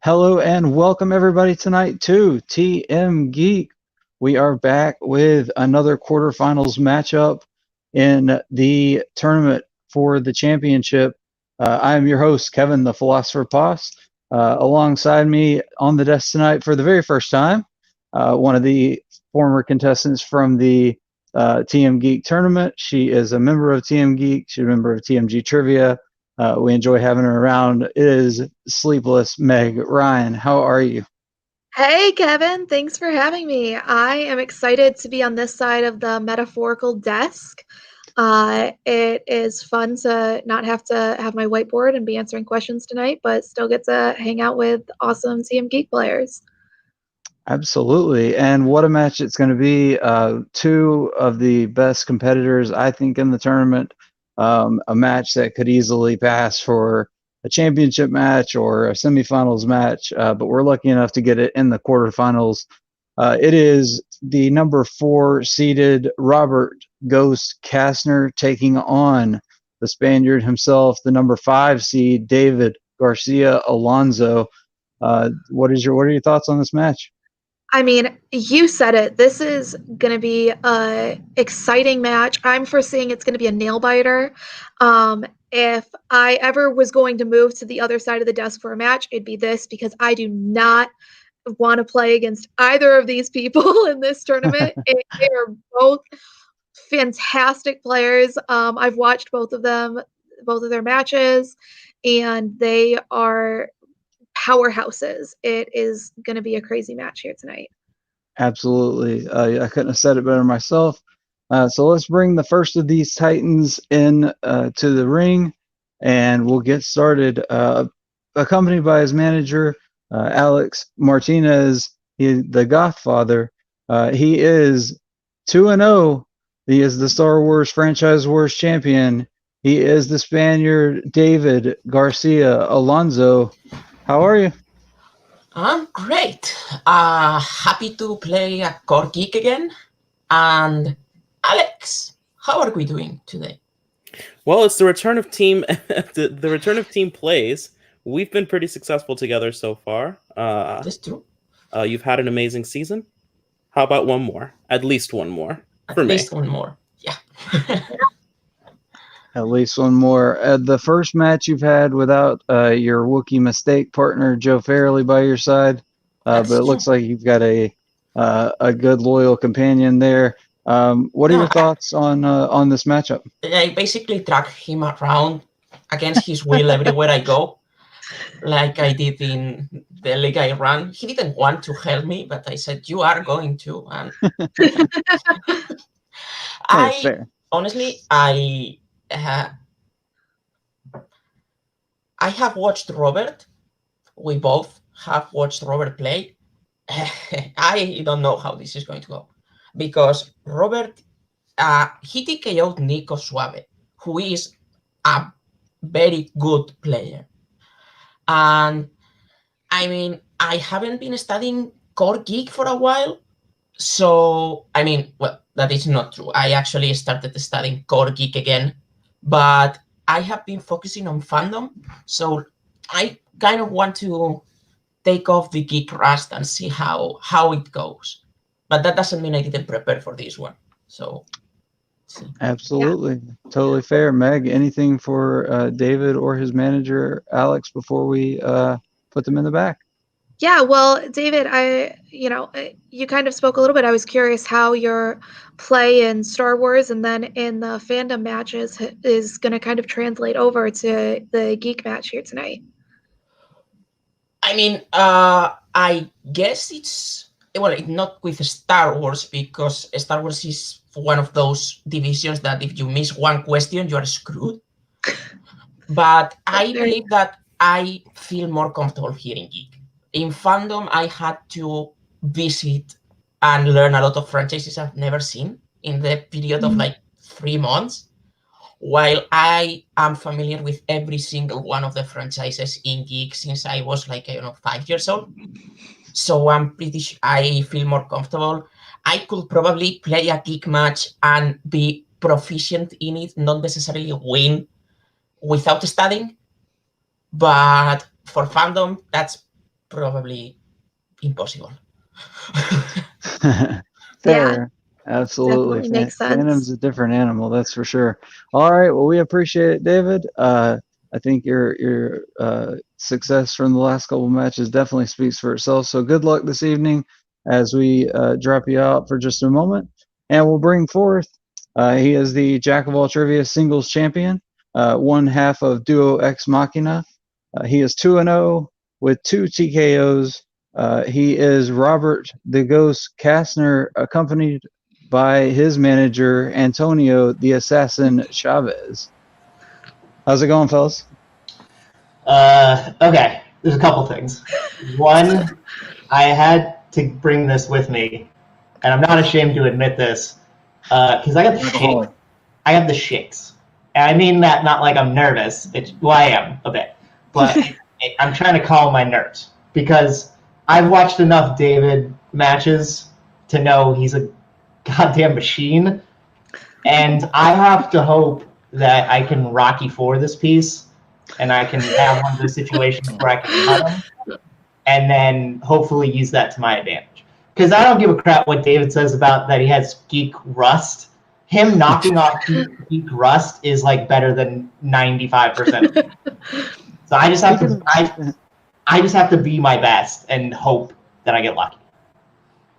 Hello and welcome everybody tonight to TMGeek. We are back with another quarterfinals matchup in the tournament for the championship. I am your host, Kevin the Philosopher Poss. Alongside me on the desk tonight for the very first time, one of the former contestants from the TMGeek tournament. She is a member of TMGeek. She's a member of TMG Trivia. We enjoy having her around. It is Sleepless Meg Ryan. How are you? Hey, Kevin. Thanks for having me. I am excited to be on this side of the metaphorical desk. It is fun to not have to have my whiteboard and be answering questions tonight, but still get to hang out with awesome TMGeek players. Absolutely. And what a match it's going to be. Two of the best competitors, I think, in the tournament. A match that could easily pass for a championship match or a semifinals match, but we're lucky enough to get it in the quarterfinals. It is the number 4 seeded Robert Ghost Castner taking on the Spaniard himself, the number 5 seed David Garcia Alonso. What are your thoughts on this match? I mean, you said it. This is going to be a exciting match. I'm foreseeing it's going to be a nail biter. If I ever was going to move to the other side of the desk for a match, it'd be this because I do not want to play against either of these people in this tournament. They are both fantastic players. I've watched both of their matches, and they are powerhouses. It is going to be a crazy match here tonight. Absolutely. I couldn't have said it better myself. So let's bring the first of these Titans in to the ring, and we'll get started. Accompanied by his manager, Alex Martinez, the Godfather. He is 2-0. He is the Star Wars Franchise Wars champion. He is the Spaniard David Garcia Alonso. How are you? I'm great. Happy to play a core geek again. And Alex, how are we doing today? Well, it's the return of team the return of team plays. We've been pretty successful together so far. That's true. You've had an amazing season. How about one more? At least one more. At least one more. Yeah. At least one more. The first match you've had without your Wookiee mistake partner, Joe Fairley, by your side. But it looks like you've got a good, loyal companion there. What are your thoughts on this matchup? I basically drag him around against his will everywhere I go, like I did in the league I ran. He didn't want to help me, but I said, you are going to. And honestly, I have watched Robert. We both have watched Robert play. I don't know how this is going to go because Robert, he TKO'd Nico Suave, who is a very good player. And I mean, I haven't been studying Core Geek for a while. So, I mean, well, that is not true. I actually started studying Core Geek again, but I have been focusing on fandom. So I kind of want to take off the geek rust and see how it goes. But that doesn't mean I didn't prepare for this one. So, absolutely. Yeah. Totally fair. Meg, anything for David or his manager, Alex, before we put them in the back? Yeah, well, David, you kind of spoke a little bit. I was curious how your play in Star Wars and then in the fandom matches is going to kind of translate over to the geek match here tonight. I mean, I guess it's not with Star Wars because Star Wars is one of those divisions that if you miss one question, you are screwed. But I believe that I feel more comfortable here in geek. In fandom, I had to visit and learn a lot of franchises I've never seen in the period of like 3 months, while I am familiar with every single one of the franchises in Geek since I was 5 years old. So I feel more comfortable. I could probably play a Geek match and be proficient in it, not necessarily win without studying. But for fandom, that's probably impossible. Fair. Absolutely. Definitely makes sense. Phantom's a different animal, that's for sure. All right. Well, we appreciate it, David. I think your success from the last couple matches definitely speaks for itself. So good luck this evening as we drop you out for just a moment. And we'll bring forth, he is the Jack of All Trivia singles champion, one half of Duo Ex Machina. He is 2-0 with 2 TKOs. He is Robert the Ghost Castner, accompanied by his manager, Antonio the Assassin Chavez. How's it going, fellas? Okay, there's a couple things. One, I had to bring this with me, and I'm not ashamed to admit this, because I got the shakes. I have the shakes. And I mean that not like I'm nervous. Well, I am a bit. But I'm trying to calm my nerves, because I've watched enough David matches to know he's a goddamn machine, and I have to hope that I can Rocky IV this piece, and I can have one of those situations where I can cut him, and then hopefully use that to my advantage. Because I don't give a crap what David says about that he has geek rust. Him knocking off geek rust is like better than 95%. So I just have to I just have to be my best and hope that I get lucky.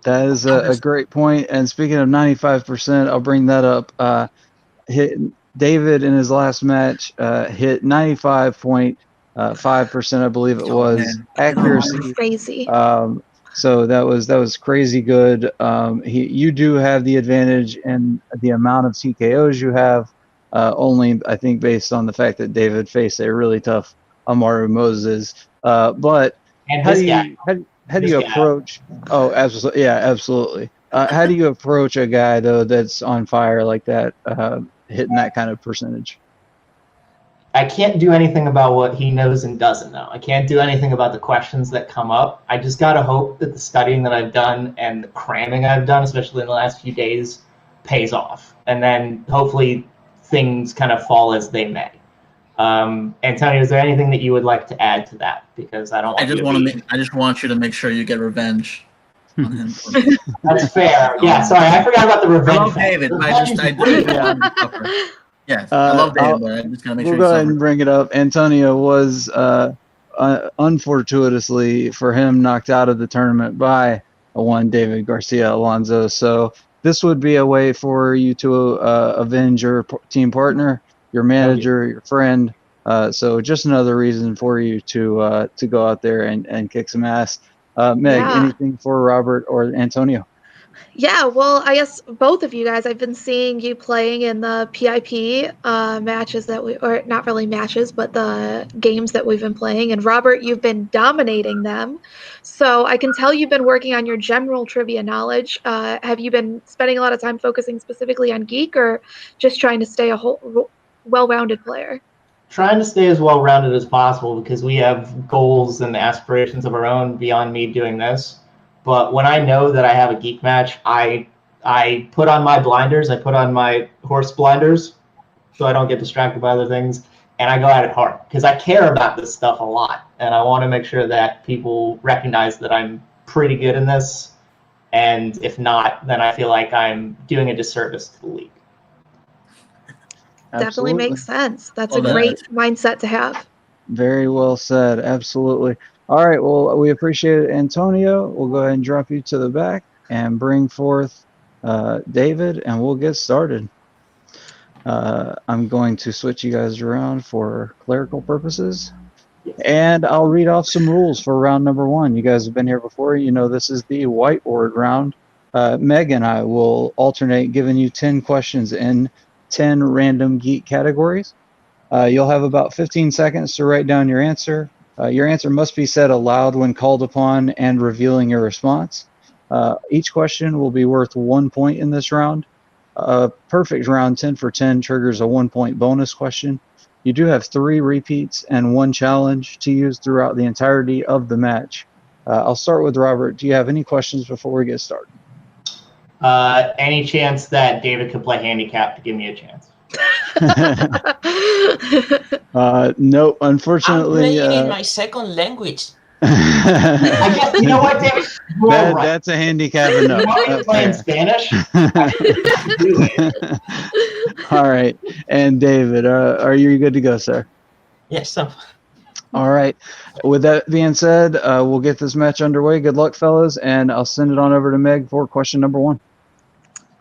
That is a great point. And speaking of 95%, I'll bring that up. David in his last match hit 95.5%, I believe it was, accuracy. Crazy. So that was crazy good. You do have the advantage in the amount of TKOs you have, only I think based on the fact that David faced a really tough Amaru Moses. But how do you approach? Oh, absolutely, yeah, absolutely. How do you approach a guy though that's on fire like that, hitting that kind of percentage? I can't do anything about what he knows and doesn't know. I can't do anything about the questions that come up. I just gotta hope that the studying that I've done and the cramming I've done, especially in the last few days, pays off. And then hopefully things kind of fall as they may. Antonio, is there anything that you would like to add to that? Because I don't. I just want you to make sure you get revenge on him. That's fair. Yeah, sorry, I forgot about the revenge. I love David. Yes, I love David, but I'm just gonna make sure. We'll go ahead and bring it up. Antonio was unfortuitously for him knocked out of the tournament by one David García Alonso. So this would be a way for you to avenge your team partner, your manager, your friend. So just another reason for you to go out there and kick some ass. Meg, anything for Robert or Antonio? Yeah, well, I guess both of you guys, I've been seeing you playing in the PIP matches or not really matches, but the games that we've been playing. And Robert, you've been dominating them. So I can tell you've been working on your general trivia knowledge. Have you been spending a lot of time focusing specifically on geek, or just trying to stay a whole well-rounded player? Trying to stay as well-rounded as possible, because we have goals and aspirations of our own beyond me doing this. But when I know that I have a geek match, I put on my blinders, I put on my horse blinders so I don't get distracted by other things, and I go at it hard because I care about this stuff a lot, and I want to make sure that people recognize that I'm pretty good in this, and if not, then I feel like I'm doing a disservice to the league. Definitely makes sense. That's a great mindset to have. Very well said. Absolutely. All right. Well, we appreciate it, Antonio. We'll go ahead and drop you to the back and bring forth David, and we'll get started. I'm going to switch you guys around for clerical purposes, and I'll read off some rules for round number 1. You guys have been here before. You know this is the whiteboard round. Meg and I will alternate giving you 10 questions in 10 random geek categories. You'll have about 15 seconds to write down your answer. Your answer must be said aloud when called upon and revealing your response. Each question will be worth 1 point in this round. A perfect round 10 for 10 triggers a 1-point bonus question. You do have 3 repeats and 1 challenge to use throughout the entirety of the match. I'll start with Robert. Do you have any questions before we get started? Any chance that David could play handicap to give me a chance? No, unfortunately. I'm playing in my second language. I guess, you know what, David? You're right. That's a handicap enough. You want me to play in Spanish? Do it. All right. And David, are you good to go, sir? Yes, so All right. With that being said, we'll get this match underway. Good luck, fellas, and I'll send it on over to Meg for question number 1.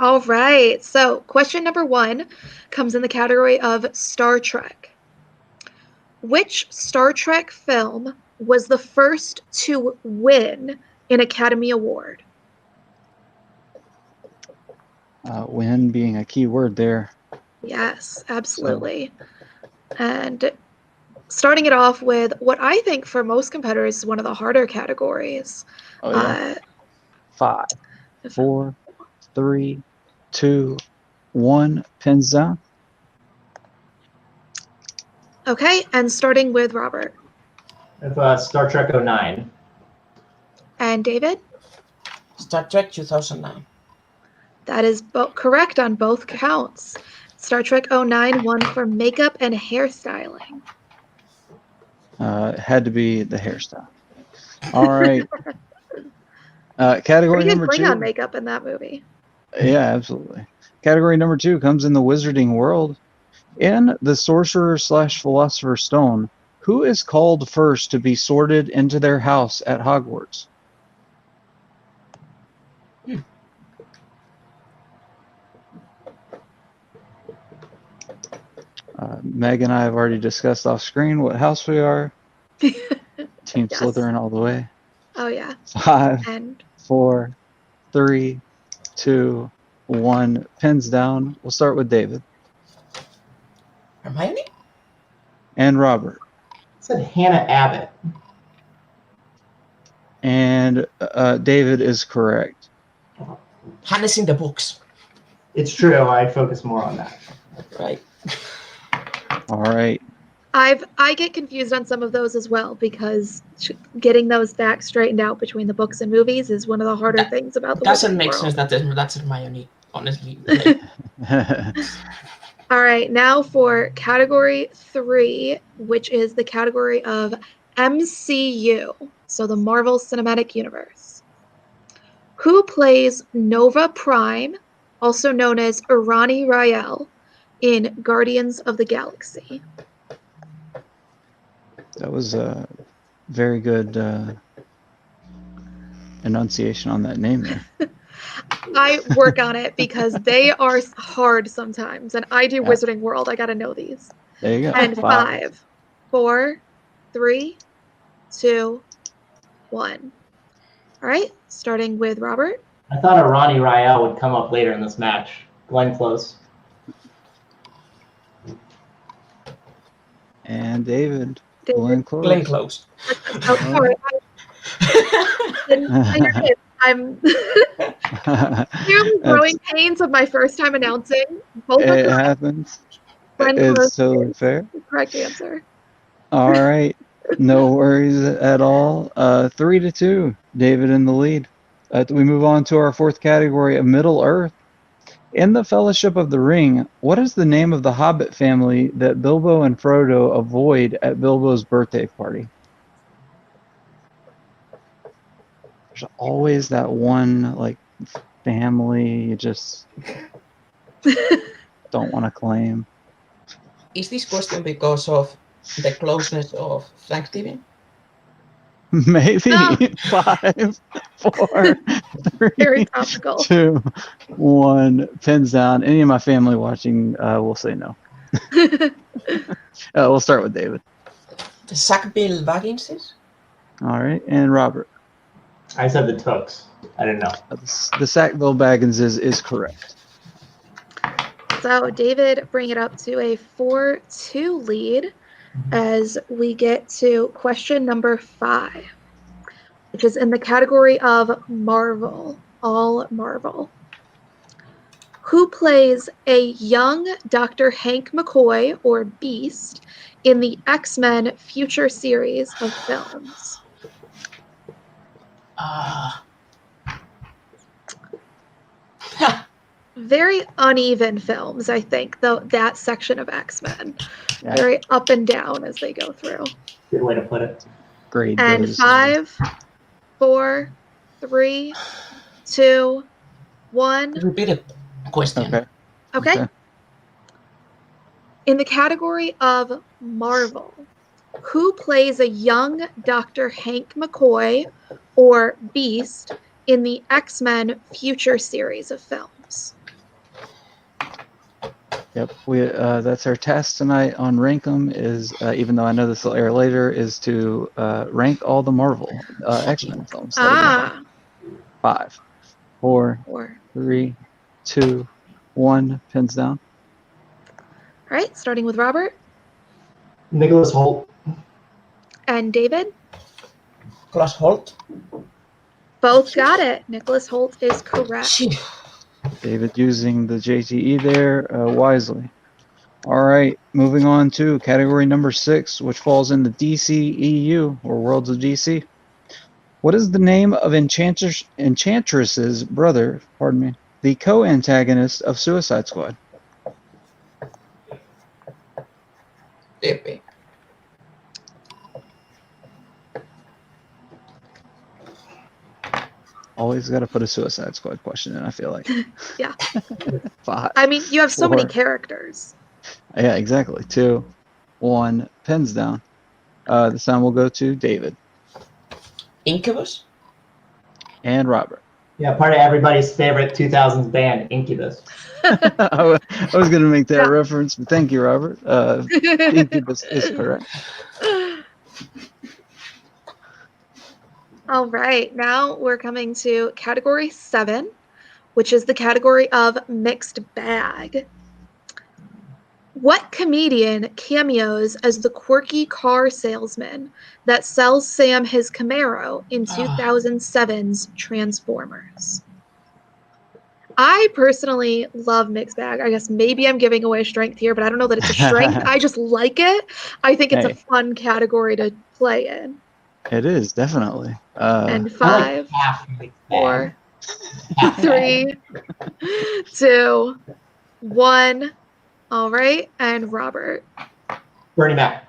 All right. So, question number 1 comes in the category of Star Trek. Which Star Trek film was the first to win an Academy Award? Win being a key word there. Yes, absolutely. And starting it off with what I think for most competitors is one of the harder categories. Oh, yeah. 5, 4, 3, 2, 1. Pins down. Okay, and starting with Robert. Star Trek 09. And David? Star Trek 2009. That is correct on both counts. Star Trek 09 won for makeup and hairstyling. Had to be the hairstyle. All right. Category number 2. Bring on makeup in that movie. Yeah, absolutely. Category number 2 comes in the wizarding world. In the Sorcerer/Philosopher's Stone, who is called first to be sorted into their house at Hogwarts? Meg and I have already discussed off screen what house we are. Team Yes. Slytherin all the way. Oh, yeah. 5, And 4, 3, 2, 1. Pins down. We'll start with David. Hermione? And Robert. I said Hannah Abbott. And David is correct. Hannah's in the books. It's true. I'd focus more on that. Right. All right. I get confused on some of those as well because getting those facts straightened out between the books and movies is one of the harder things about the Doesn't Wizarding make world. sense. That's Hermione, honestly. All right, now for category 3, which is the category of MCU, so the Marvel Cinematic Universe. Who plays Nova Prime, also known as Irani Rael, in Guardians of the Galaxy? That was a very good enunciation on that name there. I work on it because they are hard sometimes, and I do Yeah. Wizarding World. I got to know these. There you go. And 5, 4, 3, 2, 1. All right, starting with Robert. I thought Irani Rael would come up later in this match. Glenn Close. And David. David. Glenn Close. Glenn Close. Oh, sorry. I'm clearly growing pains of my first time announcing. Both of It them. happens. Glenn It's Close totally is fair. the correct answer. All right. No worries at all. 3-2. David in the lead. We move on to our 4th category of Middle Earth. In the Fellowship of the Ring, what is the name of the Hobbit family that Bilbo and Frodo avoid at Bilbo's birthday party? There's always that one like family you just don't want to claim. Is this question because of the closeness of Thanksgiving? Maybe. No. 5, 4, 3, Very topical. 2, 1. Pins down. Any of my family watching will say no. We'll start with David. The Sackville Bagginses? All right. And Robert. I said the Tooks. I didn't know. The Sackville Baggins is correct. So David bring it up to a 4-2 lead as we get to question number 5, which is in the category of Marvel, all Marvel. Who plays a young Dr. Hank McCoy, or Beast, in the X-Men Future series of films? Very uneven films, I think, though, that section of X-Men. Yeah. Very up and down as they go through. Good way to put it. grade And those. 5, 4, 3, 2, 1. Repeated question. Okay. Okay. In the category of Marvel, who plays a young Dr. Hank McCoy or Beast in the X-Men Future series of films? Yep. That's our task tonight on Rank 'em is, even though I know this will air later, is to rank all the Marvel X-Men films. That we have. 5, 4, 3, 2, 1. Pins down. All right, starting with Robert. Nicholas Holt. And David. Nicholas Holt. Both got it. Nicholas Holt is correct. Shit. David using the JTE there wisely. All right, moving on to category number 6, which falls in the DCEU, or Worlds of DC. What is the name of Enchantress's brother, the co-antagonist of Suicide Squad? Epe. Always got to put a Suicide Squad question in, I feel like. Yeah. 5. I mean, you have so many 4. characters. Yeah, exactly. 2, 1. Pins down. This time we'll go to David. Incubus. And Robert. Yeah, part of everybody's favorite 2000s band, Incubus. I was going to make that reference, but thank you, Robert. Incubus is correct. All right, now we're coming to category 7, which is the category of mixed bag. What comedian cameos as the quirky car salesman that sells Sam his Camaro in 2007's Transformers? I personally love mixed bag. I guess maybe I'm giving away strength here, but I don't know that it's a strength. I just like it. I think it's a fun category to play in. It is, definitely. And 5, 4, 3, 2, 1. All right, and Robert. Bernie Mac.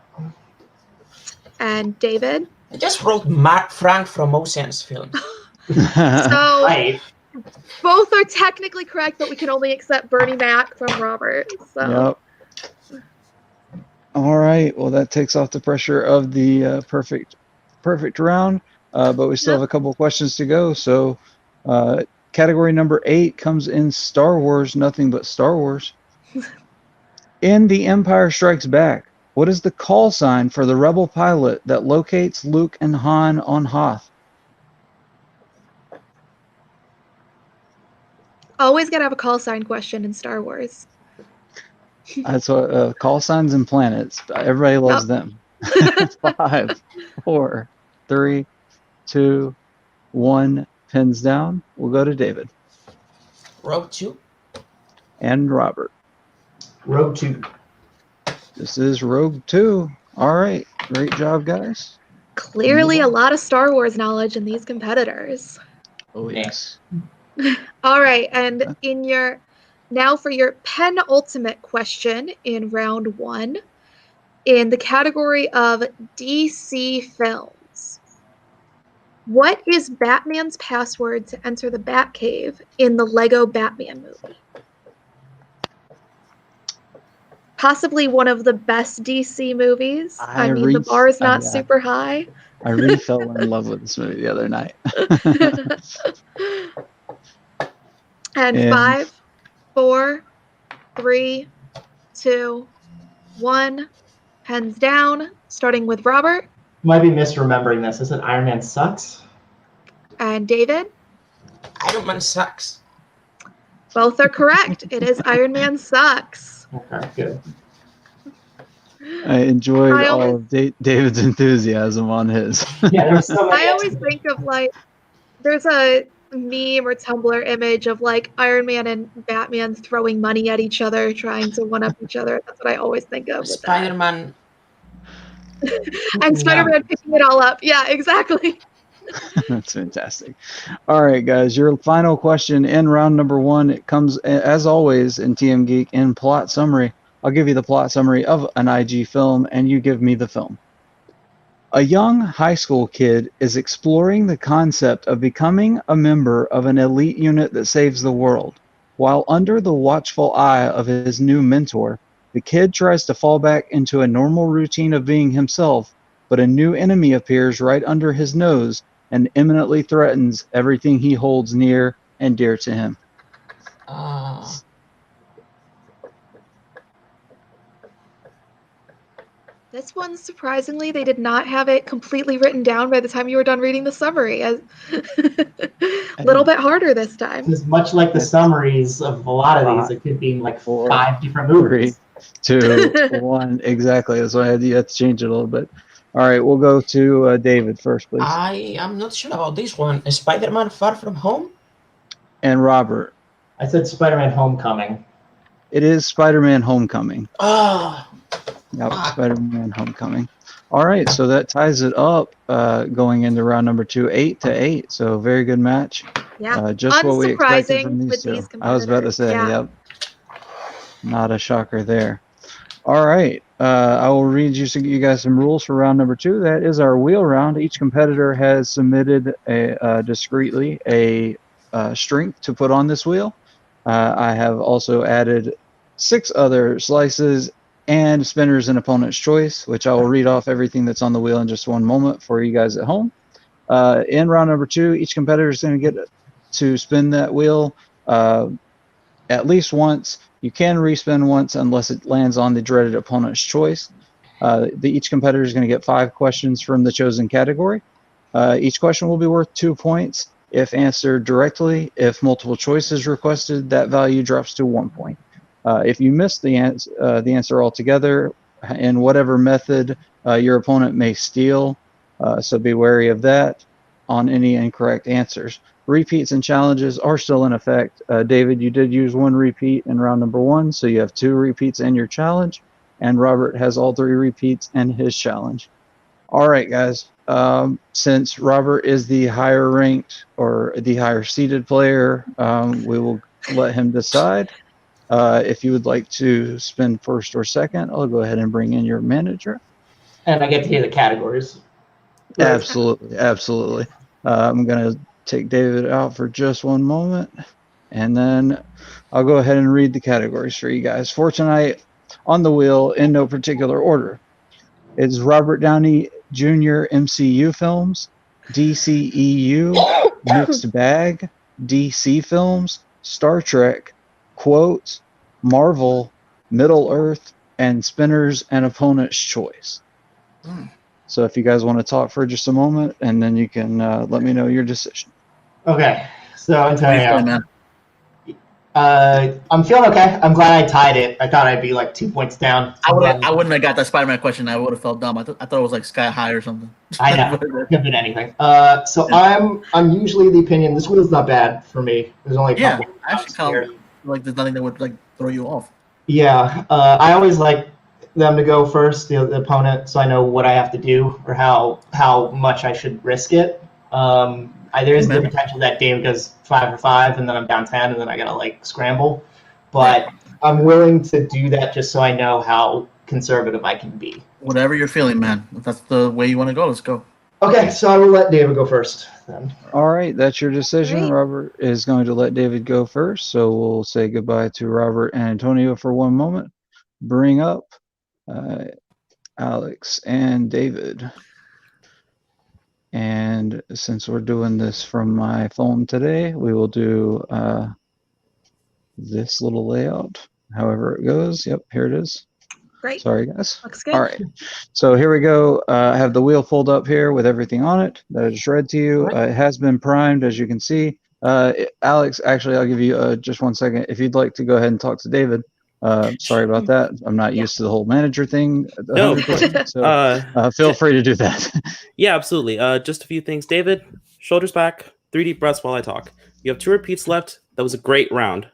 And David. I just wrote Frank from Ocean's film. So Right. both are technically correct, but we can only accept Bernie Mac from Robert. So. Yep. All right. Well, that takes off the pressure of the perfect round, but we still have a couple of questions to go. So, category number 8 comes in Star Wars. Nothing but Star Wars. In The Empire Strikes Back, what is the call sign for the rebel pilot that locates Luke and Han on Hoth? Always gotta have a call sign question in Star Wars. That's what call signs and planets. Everybody loves them. 5, 4, 3, 2, 1. Pins down. We'll go to David. Rogue 2. And Robert. Rogue 2. This is Rogue 2. All right. Great job, guys. Clearly a lot of Star Wars knowledge in these competitors. Oh, yes. All right, and now for your penultimate question in round 1, in the category of DC films, what is Batman's password to enter the Batcave in the Lego Batman movie? Possibly one of the best DC movies. I mean, the bar is not super high. I really fell in love with this movie the other night. And 5, 4, 3, 2, 1. Pens down, starting with Robert. Might be misremembering this. Is it Iron Man sucks? And David. Iron Man sucks. Both are correct. It is Iron Man sucks. Okay, good. I enjoyed all of David's enthusiasm on his. Yeah, there's so many. I always think of there's a meme or Tumblr image of Iron Man and Batman throwing money at each other, trying to one up each other. That's what I always think of. Spider-Man. And Spider-Man picking it all up. Yeah, exactly. That's fantastic. All right, guys, your final question in round number 1. It comes, as always, in TMGeek in plot summary. I'll give you the plot summary of an IG film, and you give me the film. A young high school kid is exploring the concept of becoming a member of an elite unit that saves the world. While under the watchful eye of his new mentor, the kid tries to fall back into a normal routine of being himself, but a new enemy appears right under his nose and imminently threatens everything he holds near and dear to him. This one, surprisingly, they did not have it completely written down by the time you were done reading the summary. A little bit harder this time. Because much like the summaries of a lot of these, it could be like 5 different movies. 3, 2, 1. Exactly. That's why you have to change it a little bit. All right, we'll go to David first, please. I am not sure about this one. Spider-Man Far From Home? And Robert. I said Spider-Man Homecoming. It is Spider-Man Homecoming. Oh. Yep, Spider-Man Homecoming. All right, so that ties it up going into round number 2, 8-8. So very good match. Yeah, just what we expected from with these two. these I was about to say, yeah. yep. Not a shocker there. All right, I will read you guys some rules for round number 2. That is our wheel round. Each competitor has submitted discreetly a strength to put on this wheel. I have also added 6 other slices and spinners and opponent's choice, which I will read off everything that's on the wheel in just one moment for you guys at home. In round number 2, each competitor is going to get to spin that wheel at least once. You can respin once unless it lands on the dreaded opponent's choice. Each competitor is going to get 5 questions from the chosen category. Each question will be worth 2 points if answered directly. If multiple choice is requested, that value drops to 1 point. If you miss the answer altogether in whatever method your opponent may steal, so be wary of that on any incorrect answers. Repeats and challenges are still in effect. David, you did use 1 repeat in round number 1, so you have 2 repeats in your challenge, and Robert has all 3 repeats in his challenge. All right, guys. Since Robert is the higher ranked or the higher seeded player, we will let him decide. If you would like to spin first or second, I'll go ahead and bring in your manager. And I get to hear the categories. Right. Absolutely. I'm going to take David out for just one moment, and then I'll go ahead and read the categories for you guys. For tonight, on the wheel, in no particular order, it's Robert Downey Jr. MCU films, DCEU, Mixed Bag, DC films, Star Trek, quotes, Marvel, Middle Earth, and spinners and opponent's choice. So if you guys want to talk for just a moment, and then you can let me know your decision. Okay, so Antonio, I'm feeling okay. I'm glad I tied it. I thought I'd be like 2 points down. I wouldn't have got that Spider-Man question. I would have felt dumb. I thought it was like sky high or something. I know. It could have been anything. So I'm usually the opinion this wheel's not bad for me. There's only a couple. I actually kind of like there's nothing that would like throw you off. Yeah, I always like them to go first, the opponent, so I know what I have to do or how much I should risk it. There is the potential that Dave goes 5 for 5 and then I'm down 10 and then I gotta like scramble, but I'm willing to do that just so I know how conservative I can be. Whatever you're feeling, man. If that's the way you want to go, let's go. Okay, so I will let David go first then. All right, that's your decision. Great. Robert is going to let David go first, so we'll say goodbye to Robert and Antonio for one moment. Bring up Alex and David. And since we're doing this from my phone today, we will do this little layout, however it goes. Yep, here it is. Great. Sorry, guys. Looks good. All right. So here we go. I have the wheel pulled up here with everything on it that I just read to you. It has been primed, as you can see. Alex, actually, I'll give you just 1 second. If you'd like to go ahead and talk to David. Sorry about that. I'm not used to the whole manager thing. No. So feel free to do that. Yeah, absolutely. Just a few things. David, shoulders back, 3 deep breaths while I talk. You have 2 repeats left. That was a great round.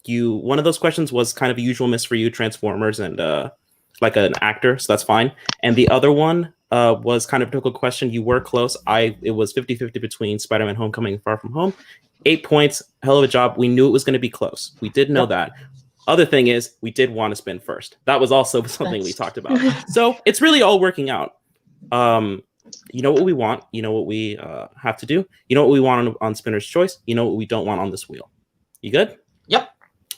One of those questions was kind of a usual miss for you, Transformers and like an actor, so that's fine. And the other one was kind of a difficult question. You were close. It was 50-50 between Spider-Man Homecoming and Far From Home. 8 points, hell of a job. We knew it was going to be close. We did know that. Other thing is, we did want to spin first. That was also something we talked about. So it's really all working out. You know what we want. You know what we have to do. You know what we want on Spinner's Choice. You know what we don't want on this wheel. You good? Yep.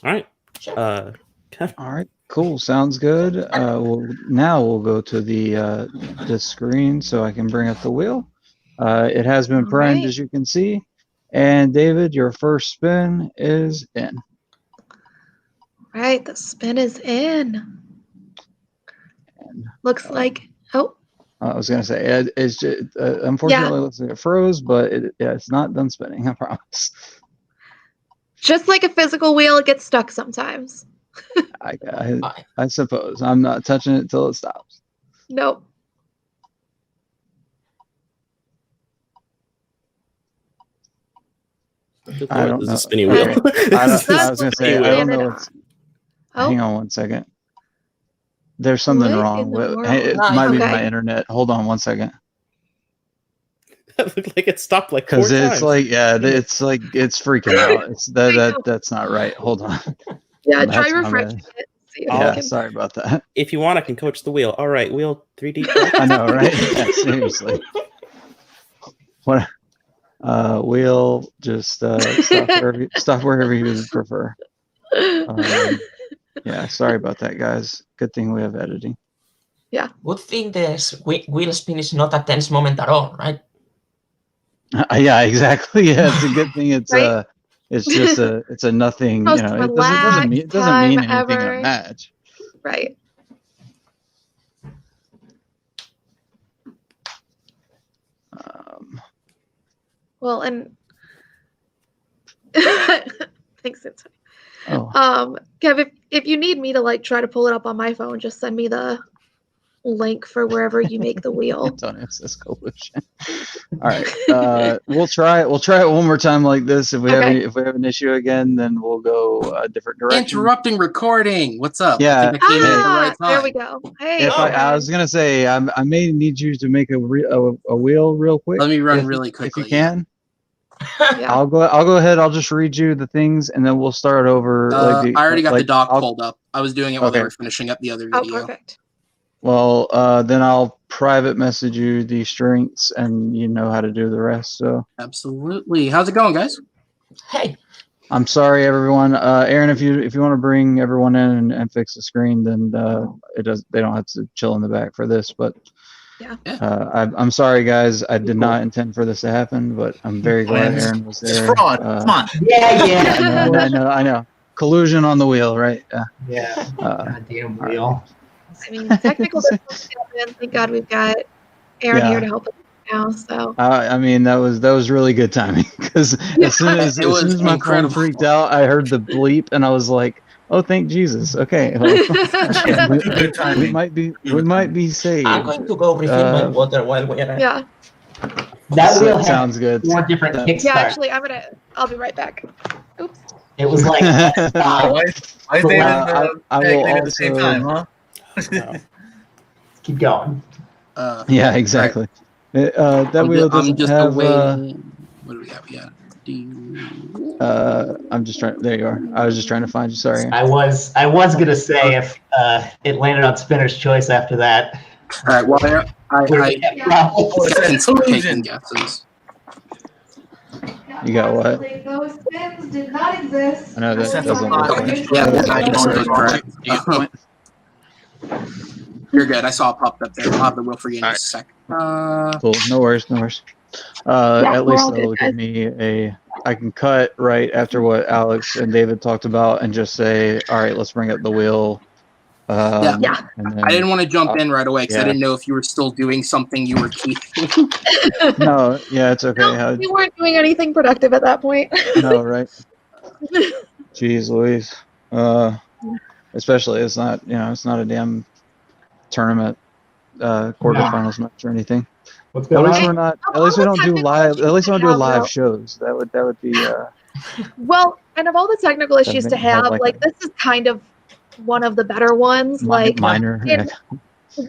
All right. Sure. Kev? All right, cool. Sounds good. Now we'll go to the screen so I can bring up the wheel. It has been primed, Alright. as you can see. And David, your first spin is in. Right, the spin is in. And, Looks like, oh, I was gonna say it's just, unfortunately it looks like it froze, but it's not done spinning. I promise. just like a physical wheel, it gets stuck sometimes. I suppose I'm not touching it till it stops. Nope. I don't This is know. a spinning wheel. I was gonna say I don't know. Oh, Hang on one second. There's something What wrong in the with world? it. No, Might be okay. my internet. Hold on one second. That looked like it stopped like 4 Because times. it's like, it's freaking out. It's that's not right. Hold on. yeah, That's try my refreshing bad. it. See if Oh, you Yeah, can. sorry about that. If you want, I can coach the wheel. All right, wheel 3D. I know, right? Yeah, seriously. What? We'll just stop wherever you would prefer. Yeah, sorry about that, guys. Good thing we have editing. Good thing the wheel spin is not a tense moment at all, right? Yeah, exactly. Yeah, it's a good thing. It's Right? it's just it's a nothing. Most It doesn't mean relaxed anything time in a ever. match. Right. Well, and thanks, it's Oh, Kev, if you need me to like try to pull it up on my phone, just send me the link for wherever you make the wheel. don't access collision. All right, we'll try it. We'll try it one more time like this. If we have an issue again, then we'll go a different direction. Interrupting recording. What's up? Yeah. I think I came in at the right time. There we go. Hey, If I was gonna say, I may need you to make a wheel real quick. Let me run if- really quickly. If you can. yeah. I'll go ahead. I'll just read you the things, and then we'll start over. I already got the doc I'll- pulled up. I was doing it while they Okay. were finishing up the other Oh, video. perfect. Well, then I'll private message you the strengths, and you know how to do the rest. So Absolutely. How's it going, guys? Hey, I'm sorry, everyone. Aaron, if you want to bring everyone in and fix the screen, then they don't have to chill in the back for this. But Yeah. I'm sorry, guys. I did not intend for this to happen, but I'm very glad Aaron was It's there. fraud. Come on. Yeah. I know. Collusion on the wheel, right? Yeah. Goddamn all right. wheel. I mean, technical difficulties happen. Thank God we've got Aaron Yeah. here to help us now. So I mean, that was really good timing because as soon as It was my incredible. phone freaked out, I heard the bleep and I was like, "Oh, thank Jesus!" Okay, Yeah, we, good timing. we might be saved. I'm going to go refill my water while we are. yeah. That So wheel it had sounds good. 4 different Yeah. kickstarts. Yeah, actually, I'll be right back. Oops. It was like Why is David I will technically at the same also- time, huh? No. keep going. Yeah, exactly. That wheel I'm doesn't just have. away. What do we have? Yeah. I'm just trying. There you are. I was just trying to find you. Sorry. I was gonna say if it landed on Spinner's Choice after that, All right. Well, I we'd have problems. taking guesses. You got what? Those spins did not exist. I know that That's doesn't a look lot. like. Yeah, I just said correct. You're good. I saw it popped up there. I'll have the wheel for you in just a second. Cool. No worries. No worries. At we're least all good, that'll give guys. me I can cut right after what Alex and David talked about and just say, all right, let's bring up the wheel. Yeah. And then, I didn't want to jump in right away because I yeah. didn't know if you were still doing something you were keeping. No, yeah, it's okay. No, we weren't doing anything productive at that point. No, right? Jeez Louise. Especially it's not a damn tournament quarterfinals match or anything. What's At going least on? we're not. Of At least all we the don't do technical live. issues At least we to don't do have, live though- shows. That would be. Well, and of all the technical issues to make it have, have, like, like this is kind of one of the better ones. Like, minor. in-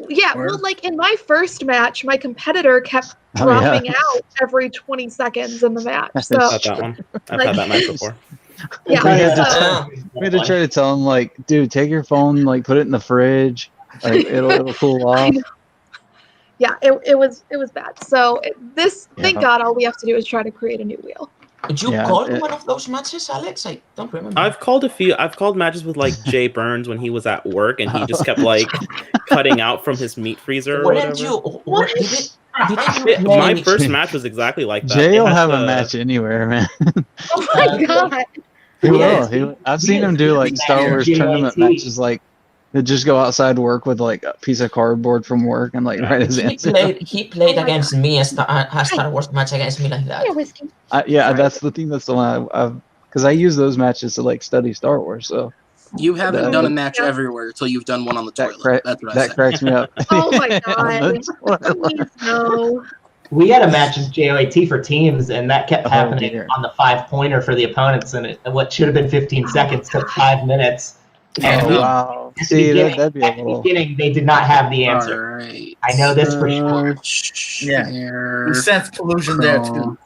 yeah, Or- well, like in my first match, my competitor kept Oh, yeah. dropping out every 20 seconds in the match. So, I've had that one. I've Like- had that match before. yeah. We had to so- We had to try to tell him, like, dude, take your phone, like, put it in the fridge, like, it'll cool off. Yeah, it was bad. So thank Yeah. God, all we have to do is try to create a new wheel. Did you Yeah, call one of those matches, Alex? I don't remember. I've called a few. I've called matches with like Jay Burns when he was at work and he just kept like cutting out from his meat freezer or Weren't whatever. you? What? Didn't you play? My first match was exactly like that. Jay They will had have a to- match anywhere, man. Oh my God. He Yes. will. I've seen him do like Star Wars tournament matches, like they just go outside work with like a piece of cardboard from work and like write his answer. He played Oh my against me a Star Wars match against me like that. Here, Whiskey. Yeah, Right. that's the thing. That's the one I've because I use those matches to like study Star Wars. So You haven't That- done a match Yeah. everywhere until you've done one on the that toilet. That's what I that said. cracks me up. Oh my On God. the toilet. Please no. We had a match in JOAT for teams, and that kept Oh, happening dear. on the 5-pointer for the opponents, and what should have been 15 seconds took 5 minutes. And Oh wow! See, that'd be a at the little. beginning, they did not have the answer. All right. I know this for sure. Yeah. We sense collusion there too.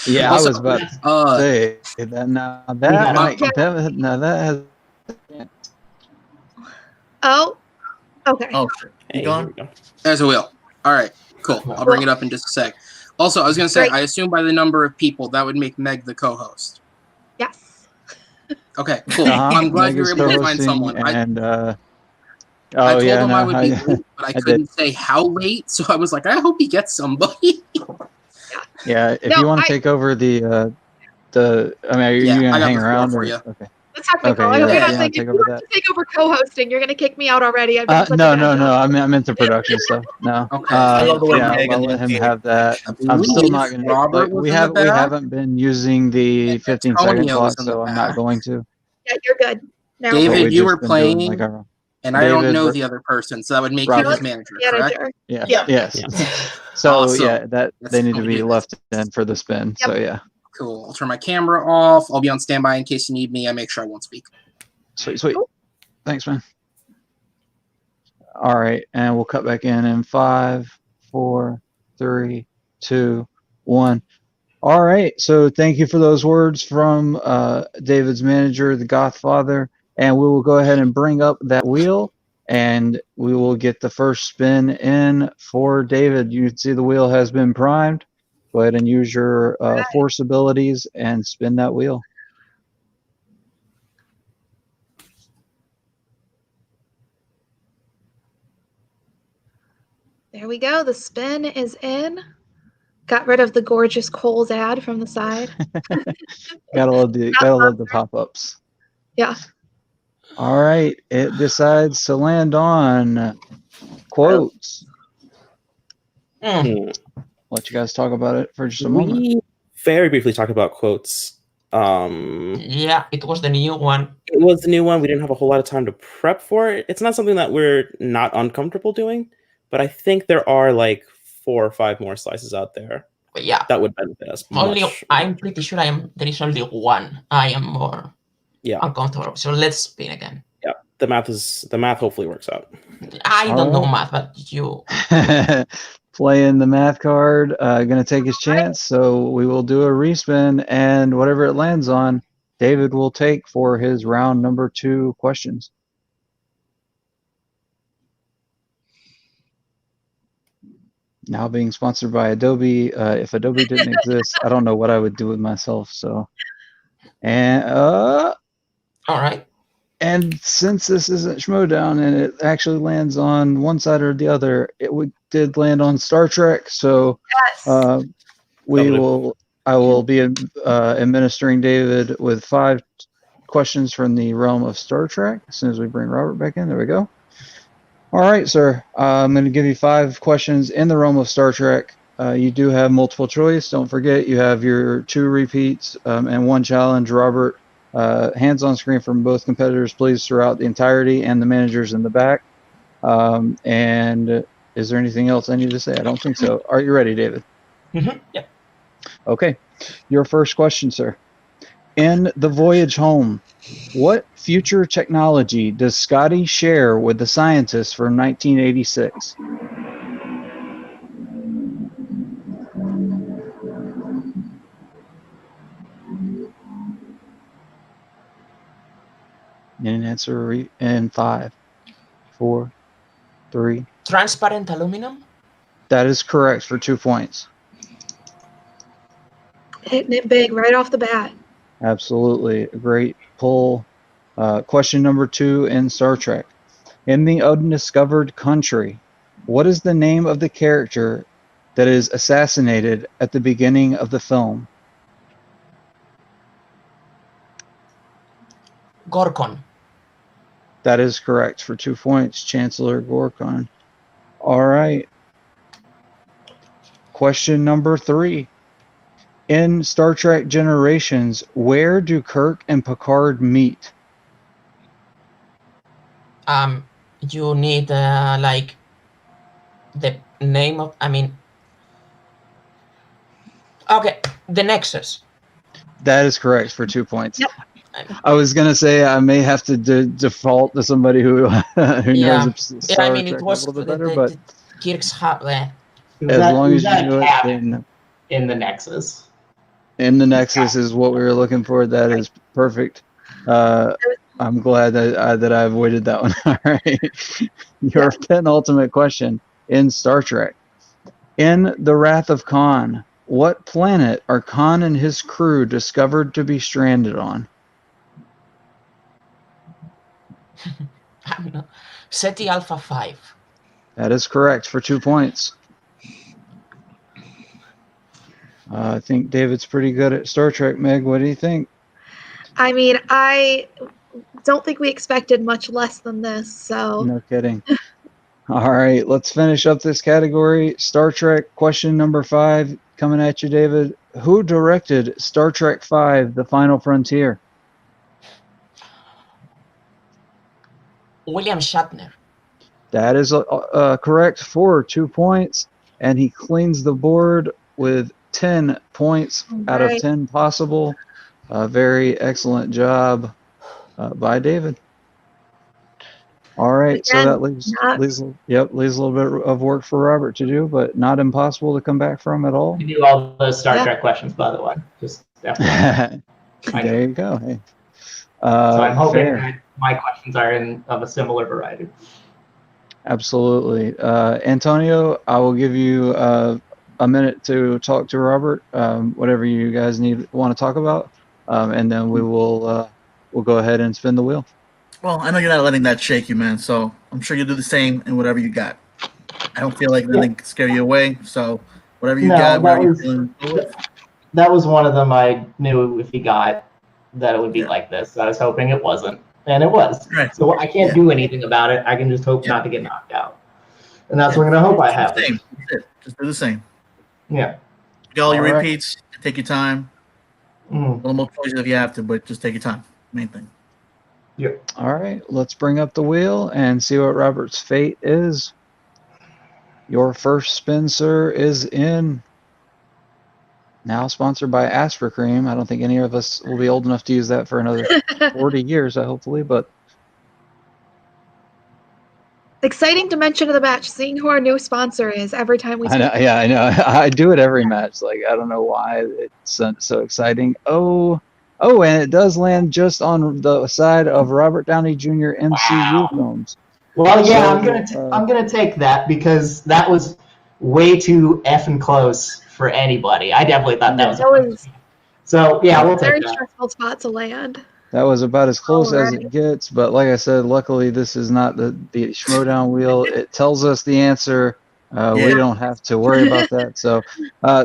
Yeah, Also, I was about to say that. Now that has. Oh. Okay. Oh shit. Hey, You here gone? we go. There's a wheel. All right, cool. I'll bring it up in just a sec. Also, I was going to say, Great. I assume by the number of people, that would make Meg the co-host. Yes. Okay, cool. Uh-huh. I'm glad Meg you were is able to find co-hosting, someone. and I oh told yeah, him no, I would be late, but I did. couldn't say how late, so I was like, I hope he gets somebody. Yeah, if No, you want to take over the, I mean, are you Yeah, I gonna got hang the floor around for or? you. Okay. The technical. Okay, I hope yeah, you're not yeah, thinking take you over have that. to take over co-hosting. You're gonna kick me out already. I've been such a bad No. job. I'm into production stuff. No. Okay. I love the way Yeah, Meg I'll is let him being- have that. I I'm still believe not gonna. Robert Like, was we in the back. haven't been using the 15-second Antonio was clock, in the so I'm back. not going to. Yeah, you're good. Now David, But we've you just were been doing, playing, like, our- and I don't David, know Ro- the other person, so that would make Robert. you his manager, correct? manager. Yeah. Yeah. Yes. Yeah. So Awesome. yeah, that That's they need how to we be do this. left in for the spin. So yeah. Cool. I'll turn my camera off. I'll be on standby in case you need me. I make sure I won't speak. Sweet. Thanks, man. All right, and we'll cut back in 5, 4, 3, 2, 1. All right, so thank you for those words from David's manager, the Godfather, and we will go ahead and bring up that wheel, and we will get the first spin in for David. You can see the wheel has been primed. Go ahead and use your force abilities and spin that wheel. There we go. The spin is in. Got rid of the gorgeous Kohl's ad from the side. Gotta love the pop-ups. Yeah. All right, it decides to land on quotes. Hmm. Let you guys talk about it for just a moment. We very briefly talked about quotes. Yeah, it was the new one. It was the new one. We didn't have a whole lot of time to prep for it. It's not something that we're not uncomfortable doing, but I think there are like 4 or 5 more slices out there But yeah, that would benefit us. I'm pretty sure there is only one. I am more uncomfortable. So let's spin again. Yeah, the math hopefully works out. I don't know math, but you. Playing the math card, gonna take his chance. So we will do a respin, and whatever it lands on, David will take for his round number 2 questions. Now being sponsored by Adobe. If Adobe didn't exist, I don't know what I would do with myself. So, and All right. And since this isn't Schmodown and it actually lands on one side or the other, did land on Star Trek. So Yes. I will be administering David with 5 questions from the realm of Star Trek. As soon as we bring Robert back in, there we go. All right, sir. I'm going to give you 5 questions in the realm of Star Trek. You do have multiple choice. Don't forget you have your 2 repeats and 1 challenge. Robert, hands on screen from both competitors, please, throughout the entirety, and the managers in the back. And is there anything else I need to say? I don't think so. Are you ready, David? Mm-hmm. Yep. Okay. Your first question, sir. In The Voyage Home, what future technology does Scotty share with the scientists from 1986? And an answer in 5, 4, 3. Transparent aluminum? That is correct for 2 points. Hitting it big right off the bat. Absolutely. A great pull. Question number 2 in Star Trek. In the Undiscovered Country, what is the name of the character that is assassinated at the beginning of the film? Gorkon. That is correct for 2 points, Chancellor Gorkon. All right. Question number 3. In Star Trek Generations, where do Kirk and Picard meet? You need like the name of. Okay, the Nexus. That is correct for 2 points. Yep. I was gonna say I may have to default to somebody who knows Star Trek it a was little bit better, but Kirk's as long as you do it, then in the Nexus. in the Nexus is what we were looking for. That is perfect. I'm glad that I avoided that one. All right. Your penultimate question in Star Trek. In The Wrath of Khan, what planet are Khan and his crew discovered to be stranded on? I don't know. SETI Alpha 5. That is correct for 2 points. I think David's pretty good at Star Trek. Meg, what do you think? I mean, I don't think we expected much less than this, so. No kidding. All right, let's finish up this category. Star Trek question number 5 coming at you, David. Who directed Star Trek V, The Final Frontier? William Shatner. That is correct for 2 points, and he cleans the board with 10 points out of 10 possible. Very excellent job by David. All right, Again, so that leaves a little bit of work for Robert to do, but not impossible to come back from at all. You do all those Star Trek questions, by the way. Just there you go. Hey. So I'm hoping that my questions are of a similar variety. Absolutely. Antonio, I will give you a minute to talk to Robert, whatever you guys want to talk about, and then we'll go ahead and spin the wheel. Well, I know you're not letting that shake you, man, so I'm sure you'll do the same in whatever you got. I don't feel like anything can scare you away, so whatever you got, whatever you're feeling. That was one of them I knew if he got that it would be like this. I was hoping it wasn't, and it was. Right. So I can't do anything about it. I can just hope not to get knocked out. And that's what I'm going to hope I have. Same. Just do the same. Yeah. Get all your repeats. Take your time. A Mm. little more choices if you have to, but just take your time. Main thing. Yeah. All right, let's bring up the wheel and see what Robert's fate is. Your first spin, sir, is in. Now sponsored by Aspercream. I don't think any of us will be old enough to use that for another 40 years, hopefully, but. Exciting dimension of the match, seeing who our new sponsor is every time we. I know, yeah, I know. I do it every match. Like, I don't know why it's so exciting. Oh, and it does land just on the side of Robert Downey Jr. MCU films. Well, yeah, So, I'm gonna take that because that was way too effing close for anybody. I definitely thought that was. So yeah, we'll take very that. stressful spot to land. That was about as close as it gets, but like I said, luckily this is not the Schmodown wheel. It tells us the answer. We don't have to worry about that. So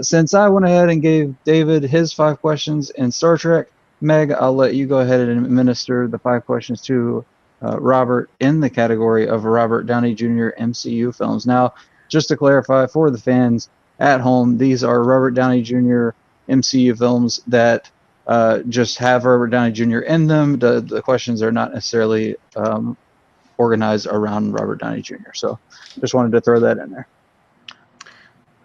since I went ahead and gave David his 5 questions in Star Trek, Meg, I'll let you go ahead and administer the 5 questions to Robert in the category of Robert Downey Jr. MCU films. Now, just to clarify for the fans at home, these are Robert Downey Jr. MCU films that just have Robert Downey Jr. in them. The questions are not necessarily organized around Robert Downey Jr. So just wanted to throw that in there.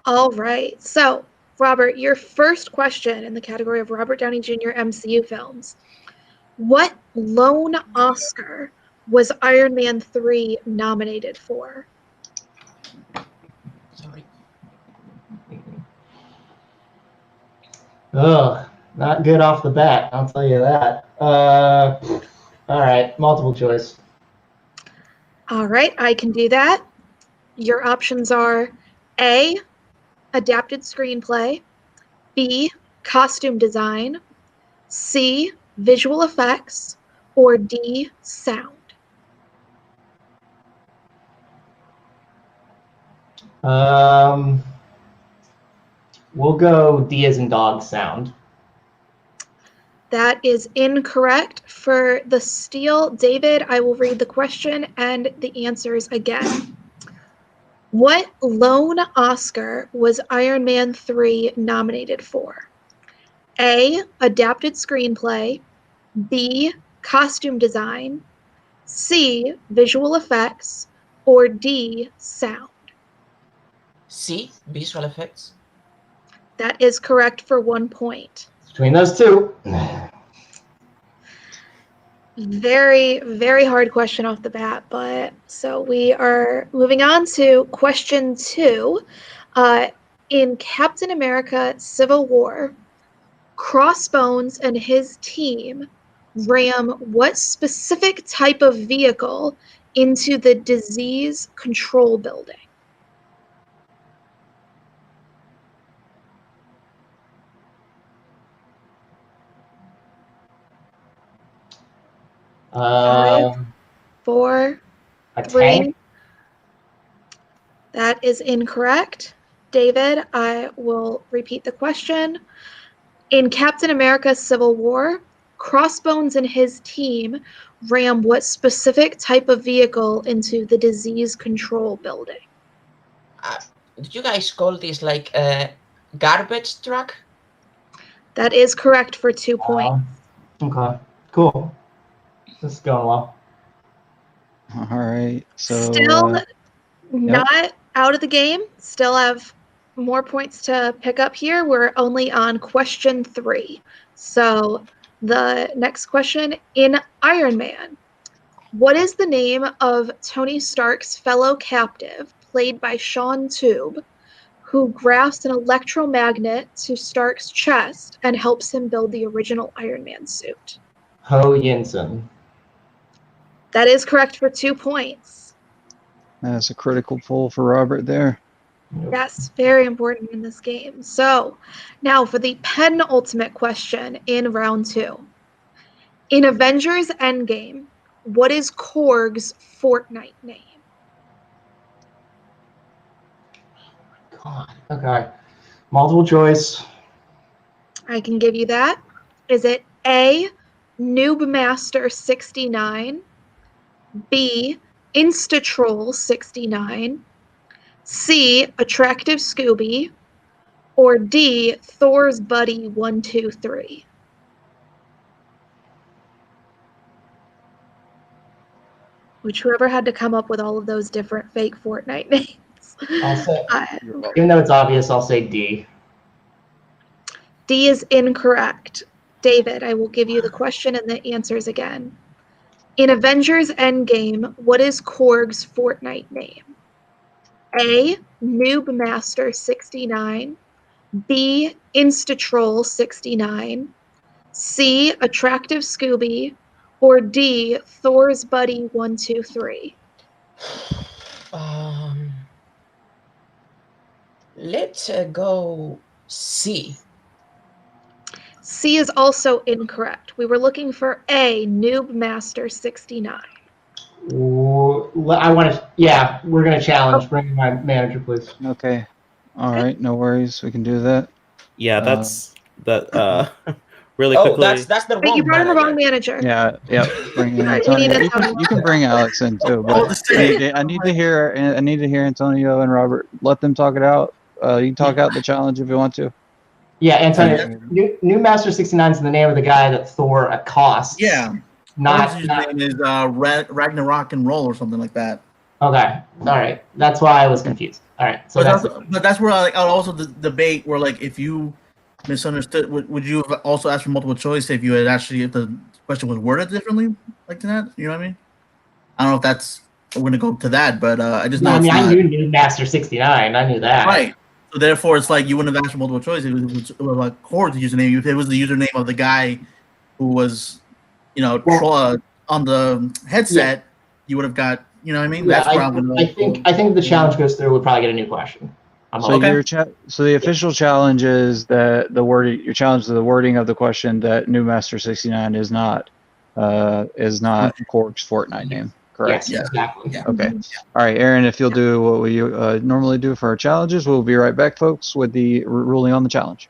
All right. So, Robert, your first question in the category of Robert Downey Jr. MCU films. What lone Oscar was Iron Man 3 nominated for? Sorry. Ugh, not good off the bat, I'll tell you that. All right, multiple choice. All right, I can do that. Your options are A, adapted screenplay, B, costume design, C, visual effects, or D, sound? We'll go D as in dog, sound. That is incorrect. For the steal, David, I will read the question and the answers again. What lone Oscar was Iron Man 3 nominated for? A, adapted screenplay, B, costume design, C, visual effects, or D, sound? C, visual effects. That is correct for 1 point. Between those two. Very, very hard question off the bat, but so we are moving on to question 2. In Captain America Civil War, Crossbones and his team ram what specific type of vehicle into the disease control building? Five, 4, a 3. tank? That is incorrect. David, I will repeat the question. In Captain America Civil War, Crossbones and his team ram what specific type of vehicle into the disease control building? Did you guys call this like a garbage truck? That is correct for 2 points. Okay, cool. This is going well. All right. So Still not out of the game. Still have more points to pick up here. We're only on question 3. So the next question, in Iron Man, what is the name of Tony Stark's fellow captive, played by Sean Tube, who grafts an electromagnet to Stark's chest and helps him build the original Iron Man suit? Ho Yinsen. That is correct for 2 points. that's a critical pull for Robert there. Yes, very important in this game. So now for the penultimate question in round 2. In Avengers Endgame, what is Korg's Fortnite name? God. Okay. Multiple choice. I can give you that. Is it A, Noobmaster 69, B, Instatroll 69, C, Attractive Scooby, or D, Thor's Buddy 123? Which whoever had to come up with all of those different fake Fortnite names. I'll say, even though it's obvious, I'll say D. D is incorrect. David, I will give you the question and the answers again. In Avengers Endgame, what is Korg's Fortnite name? A, Noobmaster 69, B, Instatroll 69, C, Attractive Scooby, or D, Thor's Buddy 123? Let's go C. C is also incorrect. We were looking for A, Noobmaster 69. I want to. Yeah, we're gonna challenge. Bring in my manager, please. Okay. All right. No worries. We can do that. Yeah, that's that. Really Oh, quickly. that's the Wait, wrong you brought in the wrong manager. manager. Yeah. Bring in All right, we need Antonio. You can bring Alex in too, but I need to hear Antonio and Robert. Let them talk it out. You can talk out the challenge if you want to. Yeah, Antonio. New Master 69 is the name of the guy that Thor accosts. Yeah. His name is Ragnarok and Roll or something like that. Okay. All right. That's why I was confused. All right. So but that's where I would also debate where, like, if you misunderstood, would you have also asked for multiple choice if you had actually, if the question was worded differently like that? You know what I mean? I don't know if that's, we're going to go to that, but I just know. I mean, I knew New Master 69. I knew that. Right. So therefore, it's like you wouldn't have asked for multiple choice. It was like Korg's username. If it was the username of the guy who was, on the headset, you would have got, you know what I mean? Yeah, That's where I'm going to. I think the challenge goes through. We'll probably get a new question. So okay. so the official challenge is that your challenge to the wording of the question that New Master 69 is not Korg's Fortnite name, correct? Yes, exactly. Yeah. Okay. All right, Aaron, if you'll do what we normally do for our challenges, we'll be right back, folks, with the ruling on the challenge.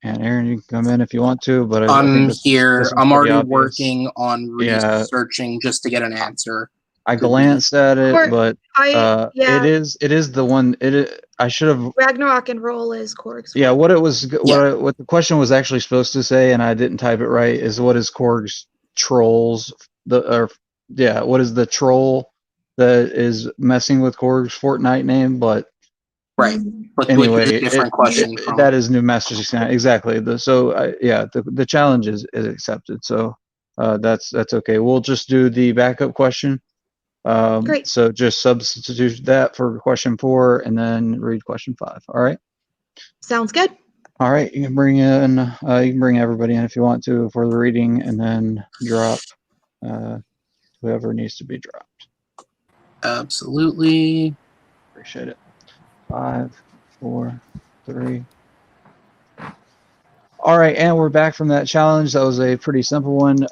And Aaron, you can come in if you want to, but I think I'm this here. is I'm pretty already obvious. working on Yeah. researching just to get an answer. I glanced at it, but yeah. it is the one. I should have. Ragnarok and Roll is Korg's. Yeah, what the question was actually supposed to say, and I didn't type it right, is what is Korg's trolls? What is the troll that is messing with Korg's Fortnite name? But Right. But anyway, a different question. that is New Master 69 exactly. The challenge is accepted, so that's okay. We'll just do the backup question. Great. So just substitute that for question 4, and then read question 5. All right. Sounds good. All right, you can bring everybody in if you want to for the reading, and then drop whoever needs to be dropped. Absolutely. Appreciate it. 5, 4, 3. All right, and we're back from that challenge. That was a pretty simple one.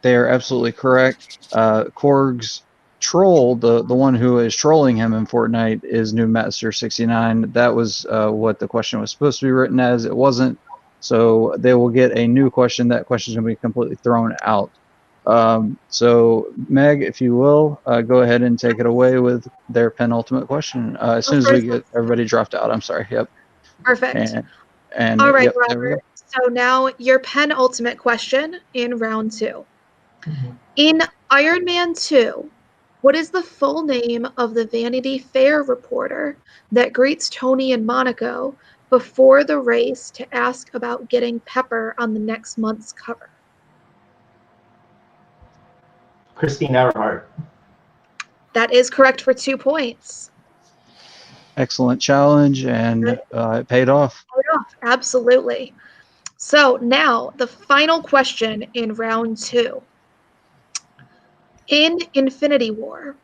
They are absolutely correct. Korg's troll, the one who is trolling him in Fortnite, is New Master 69. That was what the question was supposed to be written as. It wasn't, so they will get a new question. That question is going to be completely thrown out. So Meg, if you will, go ahead and take it away with their penultimate question. As soon as we get everybody dropped out. I'm sorry. Yep. Perfect. And all right, yep, Robert. So now your penultimate question in round 2. In Iron Man 2, what is the full name of the Vanity Fair reporter that greets Tony and Monaco before the race to ask about getting Pepper on the next month's cover? Christine Everhart. That is correct for 2 points. Excellent challenge, and it paid off. Absolutely. So now the final question in round 2. In Infinity War,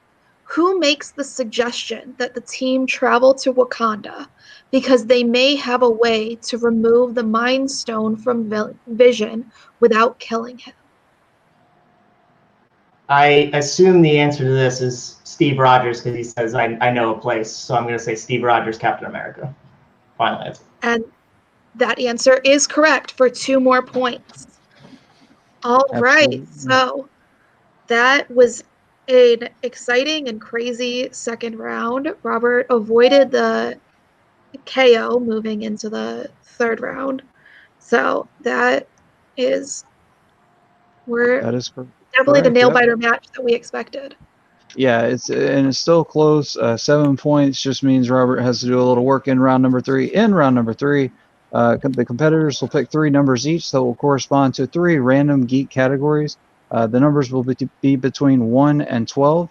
who makes the suggestion that the team travel to Wakanda because they may have a way to remove the Mind Stone from Vision without killing him? I assume the answer to this is Steve Rogers, because he says, I know a place. So I'm going to say Steve Rogers, Captain America. Final answer. And that answer is correct for 2 more points. All right. So that was an exciting and crazy second round. Robert avoided the KO moving into the 3rd round. So that is definitely the nail biter match that we expected. Yeah, it's still close. 7 points just means Robert has to do a little work in round number 3. In round number 3, the competitors will pick 3 numbers each that will correspond to 3 random geek categories. The numbers will be between 1 and 12.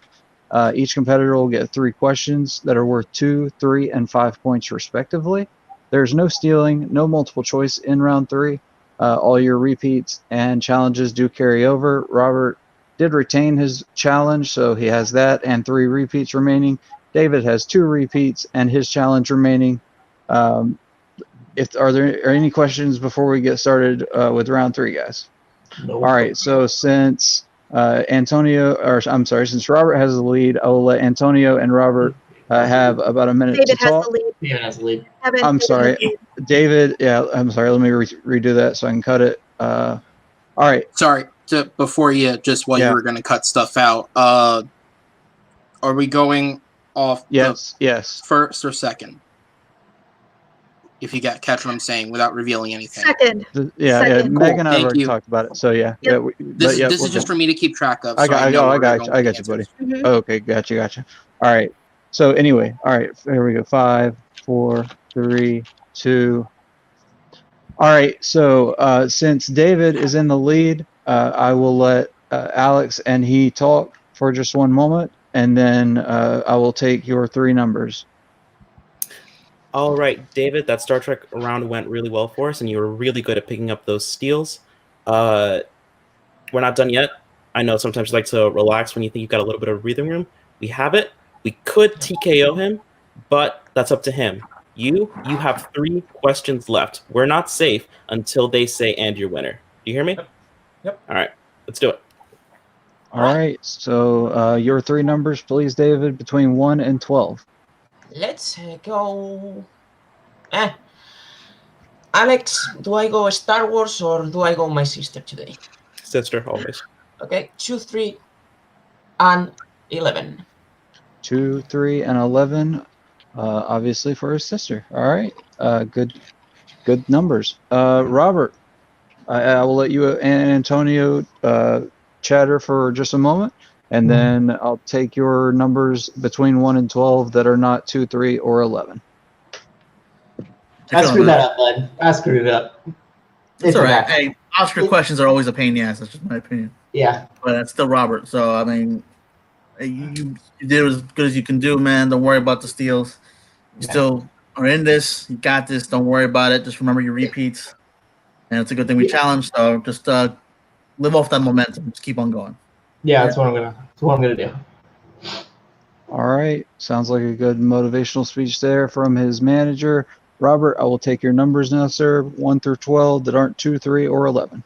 Each competitor will get 3 questions that are worth 2, 3, and 5 points respectively. There's no stealing, no multiple choice in round 3. All your repeats and challenges do carry over. Robert did retain his challenge, so he has that and 3 repeats remaining. David has 2 repeats and his challenge remaining. Are there any questions before we get started with round 3, guys? No. All right, so since since Robert has the lead, I will let Antonio and Robert have about a minute to talk. David has the lead. I'm sorry, David. Yeah, I'm sorry. Let me redo that so I can cut it. All right. Sorry. Before you were going to cut stuff out, are we going off yes first or second? If you catch what I'm saying without revealing anything. Second. Yeah, Cool. Meg and I have already talked about it, so yeah. Yep. This is just for me to keep track of. I got you, buddy. Mm-hmm. Okay, gotcha. All right. So anyway, all right, here we go. 5, 4, 3, 2. All right. So since David is in the lead, I will let Alex and he talk for just one moment, and then I will take your 3 numbers. All right, David, that Star Trek round went really well for us, and you were really good at picking up those steals. We're not done yet. I know sometimes you like to relax when you think you've got a little bit of breathing room. We have it. We could TKO him, but that's up to him. You have 3 questions left. We're not safe until they say and your winner. Do you hear me? Yep. All right, let's do it. All right. So your 3 numbers, please, David, between 1 and 12. Let's go. Alex, do I go Star Wars or do I go my sister today? Sister, always. Okay, 2, 3, and 11. 2, 3, and 11. Obviously for his sister. All right. Good numbers. Robert, I will let you and Antonio chatter for just a moment, and then I'll take your numbers between 1 and 12 that are not 2, 3, or 11. I screwed that up, bud. I screwed it up. It's all right. Hey, Oscar questions are always a pain in the ass. That's just my opinion. Yeah. But it's still Robert. So, I mean, you did as good as you can do, man. Don't worry about the steals. You still are in this. You got this. Don't worry about it. Just remember your repeats. And it's a good thing we challenged. So just live off that momentum. Just keep on going. Yeah, that's what I'm gonna do. All right. Sounds like a good motivational speech there from his manager. Robert, I will take your numbers now, sir. 1 through 12 that aren't 2, 3, or 11.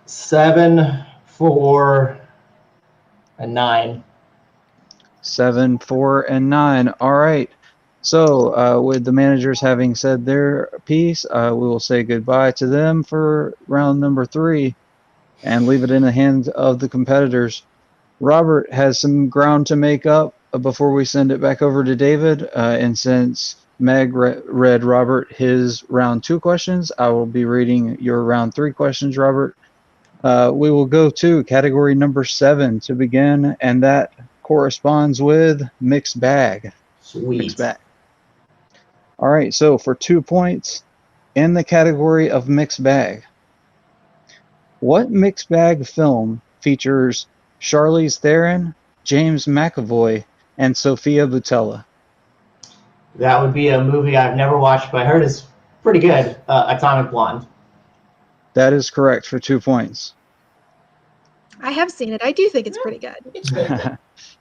7, 4, and 9. 7, 4, and 9. All right. So with the managers having said their piece, we will say goodbye to them for round number 3 and leave it in the hands of the competitors. Robert has some ground to make up before we send it back over to David. And since Meg read Robert his round 2 questions, I will be reading your round 3 questions, Robert. We will go to category number 7 to begin, and that corresponds with mixed bag. Sweet. Mixed bag. All right, so for 2 points in the category of mixed bag, what mixed bag film features Charlize Theron, James McAvoy, and Sophia Boutella? That would be a movie I've never watched, but I heard is pretty good. Atomic Blonde. That is correct for 2 points. I have seen it. I do think it's pretty good. It's very good.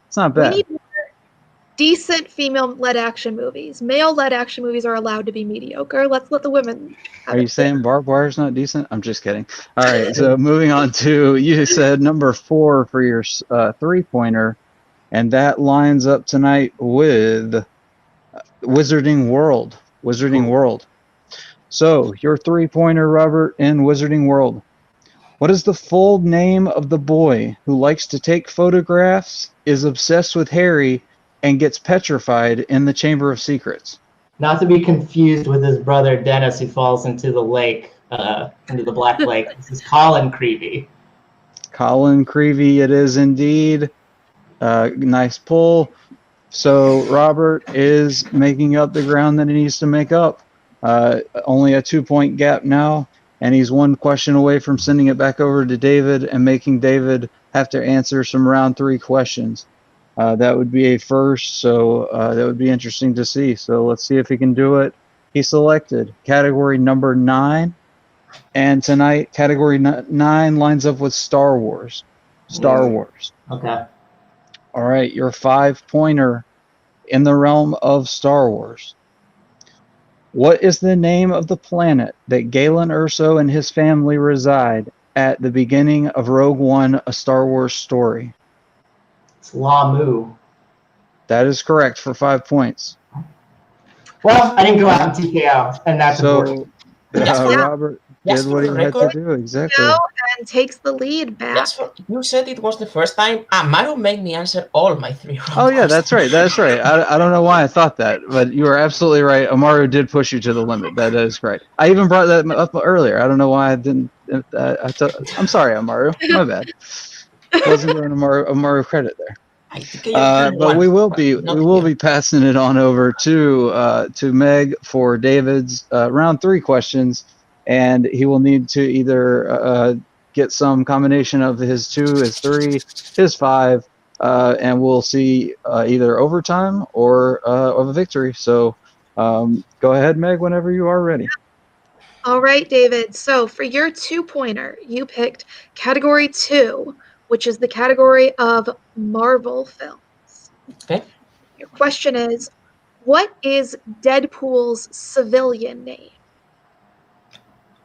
It's not We bad. need more decent female-led action movies. Male-led action movies are allowed to be mediocre. Let's let the women have Are you it. saying barbed wire's not decent? I'm just kidding. All right, so moving on to, you said number 4 for your 3-pointer, and that lines up tonight with Wizarding World. Wizarding World. So your 3-pointer, Robert, in Wizarding World. What is the full name of the boy who likes to take photographs, is obsessed with Harry, and gets petrified in the Chamber of Secrets? Not to be confused with his brother Dennis, who falls into the lake, into the Black Lake. This is Colin Creevy. Colin Creevy, it is indeed. Nice pull. So Robert is making up the ground that he needs to make up. Only a 2-point gap now, and he's 1 question away from sending it back over to David and making David have to answer some round 3 questions. That would be a first, so that would be interesting to see. So let's see if he can do it. He selected category number 9, and tonight category 9 lines up with Star Wars. Star Wars. Okay. All right, your 5-pointer in the realm of Star Wars. What is the name of the planet that Galen Erso and his family reside at the beginning of Rogue One, A Star Wars Story? It's Lamu. That is correct for 5 points. Well, I didn't go out on TKO, and that's important. So Robert Just did for what he the had to record, do, exactly. Go and takes the lead back. Yes, you said it was the first time. Mario made me answer all my 3 round Oh yeah, that's right. questions. That's right. I don't know why I thought that, but you are absolutely right. Amaru did push you to the limit. That is right. I even brought that up earlier. I don't know why I didn't. I'm sorry, Amaru. My bad. Wasn't giving Amaru credit there. But we will be passing it on over to Meg for David's round 3 questions, and he will need to either get some combination of his 2, his 3, his 5, and we'll see either overtime or of a victory. So go ahead, Meg, whenever you are ready. All right, David. So for your 2-pointer, you picked category 2, which is the category of Marvel films. Okay. Your question is, what is Deadpool's civilian name?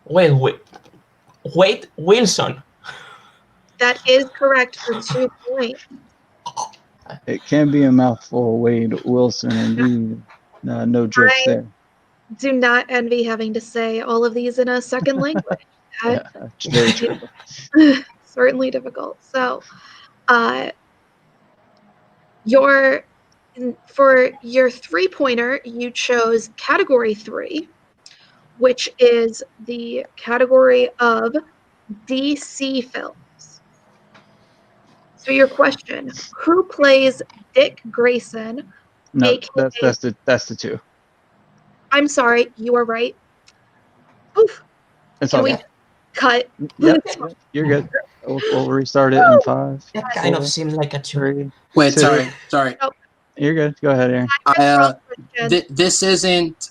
Wade Wilson. That is correct for 2 points. It can be a mouthful, Wade Wilson, indeed. No jokes there. Do not envy having to say all of these in a second language. Yeah, That very true. certainly difficult. So, for your 3-pointer, you chose category 3, which is the category of DC films. So your question, who plays Dick Grayson? No, AKA that's the 2. I'm sorry, you are right. Oof. It's Can all we good. cut? Yep, you're good. We'll restart it in 5. That kind of 4, seemed like a 2. 3. Wait, 2. sorry. You're good. Go ahead, Aaron. This isn't.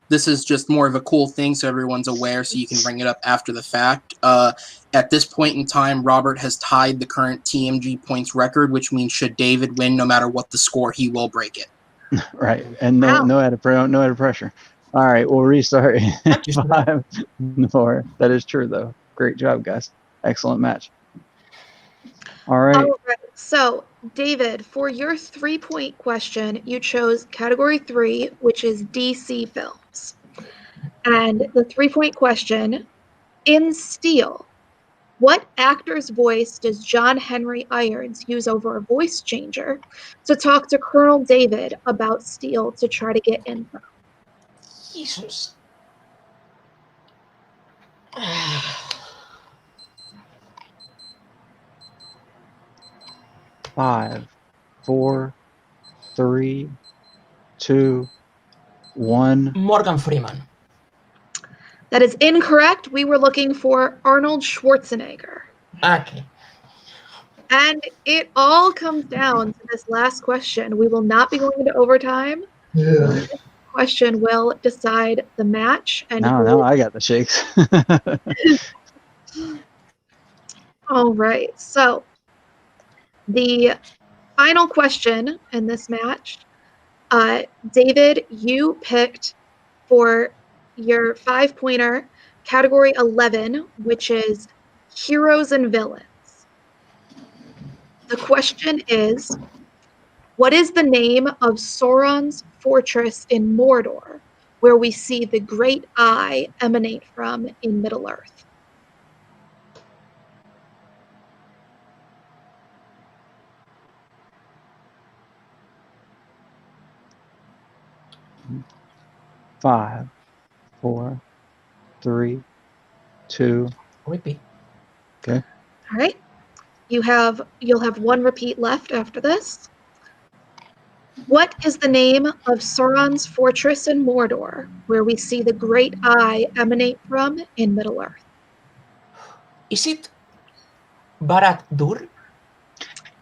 This is just more of a cool thing, so everyone's aware, so you can bring it up after the fact. At this point in time, Robert has tied the current TMG points record, which means should David win, no matter what the score, he will break it. Right, and no added pressure. All right, we'll restart in 5, 4. That is true, though. Great job, guys. Excellent match. All right. So, David, for your 3-point question, you chose category 3, which is DC films. And the 3-point question, in Steel, what actor's voice does John Henry Irons use over a voice changer to talk to Colonel David about Steel to try to get info? Jesus. 5, 4, 3, 2, 1. Morgan Freeman. That is incorrect. We were looking for Arnold Schwarzenegger. Okay. And it all comes down to this last question. We will not be going into overtime. This question will decide the match. And now I got the shakes. All right. So the final question in this match, David, you picked for your 5-pointer category 11, which is heroes and villains. The question is, what is the name of Sauron's fortress in Mordor, where we see the Great Eye emanate from in Middle-earth? Five, 4, 3, 2. Repeat. Okay. All right. You'll have 1 repeat left after this. What is the name of Sauron's fortress in Mordor, where we see the Great Eye emanate from in Middle-earth? Is it Barad-dûr?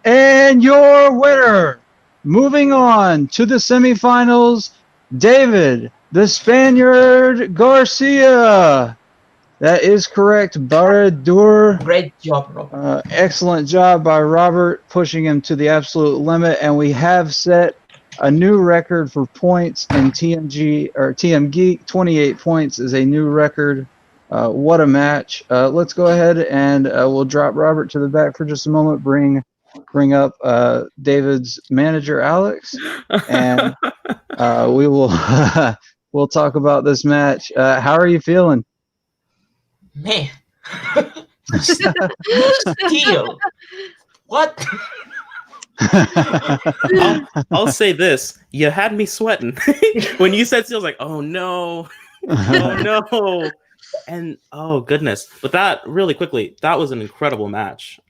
And your winner, moving on to the semifinals, David, the Spaniard Garcia. That is correct, Barad-dûr. Great job, Rob. Excellent job by Robert, pushing him to the absolute limit, and we have set a new record for points in TMGeek. 28 points is a new record. What a match! Let's go ahead and we'll drop Robert to the back for just a moment. Bring up David's manager, Alex, and we will we'll talk about this match. How are you feeling? Man. Steel. What? I'll say this. You had me sweating. When you said Steel, I was like, oh no. Oh no. And oh goodness. But that, really quickly, that was an incredible match.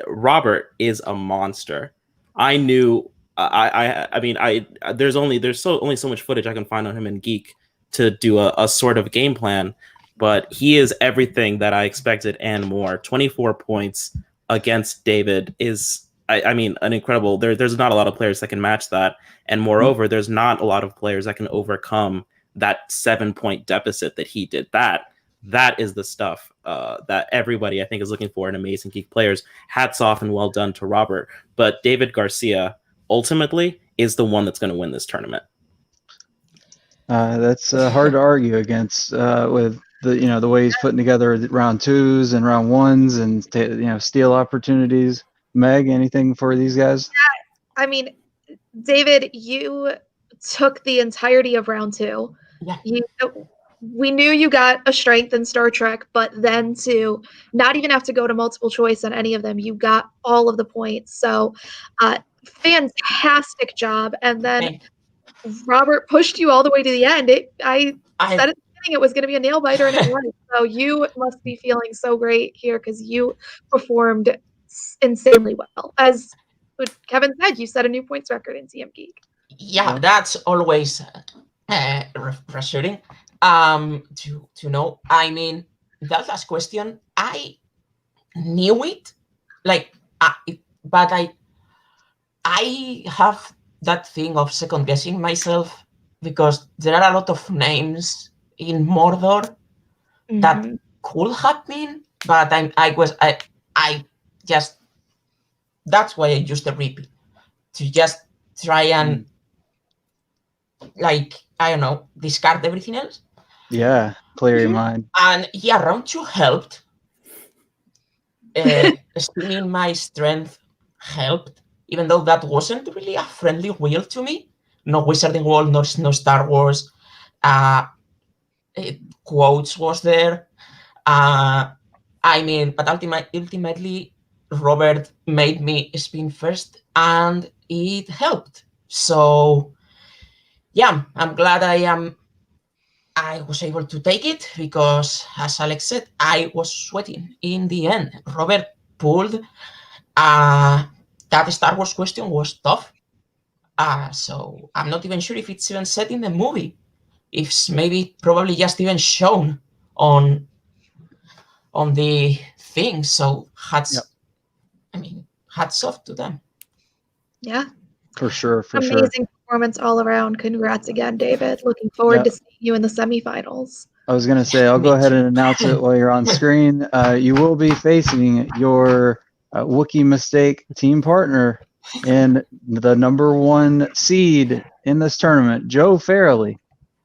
Robert is a monster. I knew there's only so much footage I can find on him in Geek to do a sort of game plan, but he is everything that I expected and more. 24 points against David is, an incredible. There's not a lot of players that can match that, and moreover, there's not a lot of players that can overcome that 7-point deficit that he did. That that is the stuff that everybody, I think, is looking for in Amazing Geek players. Hats off and well done to Robert. But David Garcia ultimately is the one that's going to win this tournament. That's hard to argue against with the way he's putting together round 2s and round 1s and steal opportunities. Meg, anything for these guys? I mean, David, you took the entirety of round 2. Yeah. We knew you got a strength in Star Trek, but then to not even have to go to multiple choice on any of them, you got all of the points. So, fantastic job. And then Robert pushed you all the way to the end. I said at the beginning it was going to be a nail biter, and it was. So you must be feeling so great here because you performed insanely well. As Kevin said, you set a new points record in TMGeek. Yeah, that's always reassuring to know. I mean, that last question, I knew it, but I have that thing of second guessing myself because there are a lot of names in Mordor that could have been, but I just, that's why I used the repeat to just try and I don't know, discard everything else. Yeah, clear your mind. And yeah, round 2 helped. Stealing my strength helped, even though that wasn't really a friendly wheel to me. No Wizarding World, no Star Wars. Quotes was there. I mean, but ultimately, Robert made me spin first, and it helped. So, yeah, I'm glad I was able to take it because, as Alex said, I was sweating in the end. Robert pulled. That Star Wars question was tough. So I'm not even sure if it's even set in the movie. It's probably just even shown on the thing. So hats off to them. Yeah. For sure. Amazing performance all around. Congrats again, David. Looking forward to seeing you in the semifinals. I was going to say, I'll go ahead and announce it while you're on screen. You will be facing your Wookiee Mistake team partner and the #1 seed in this tournament, Joe Farrelly.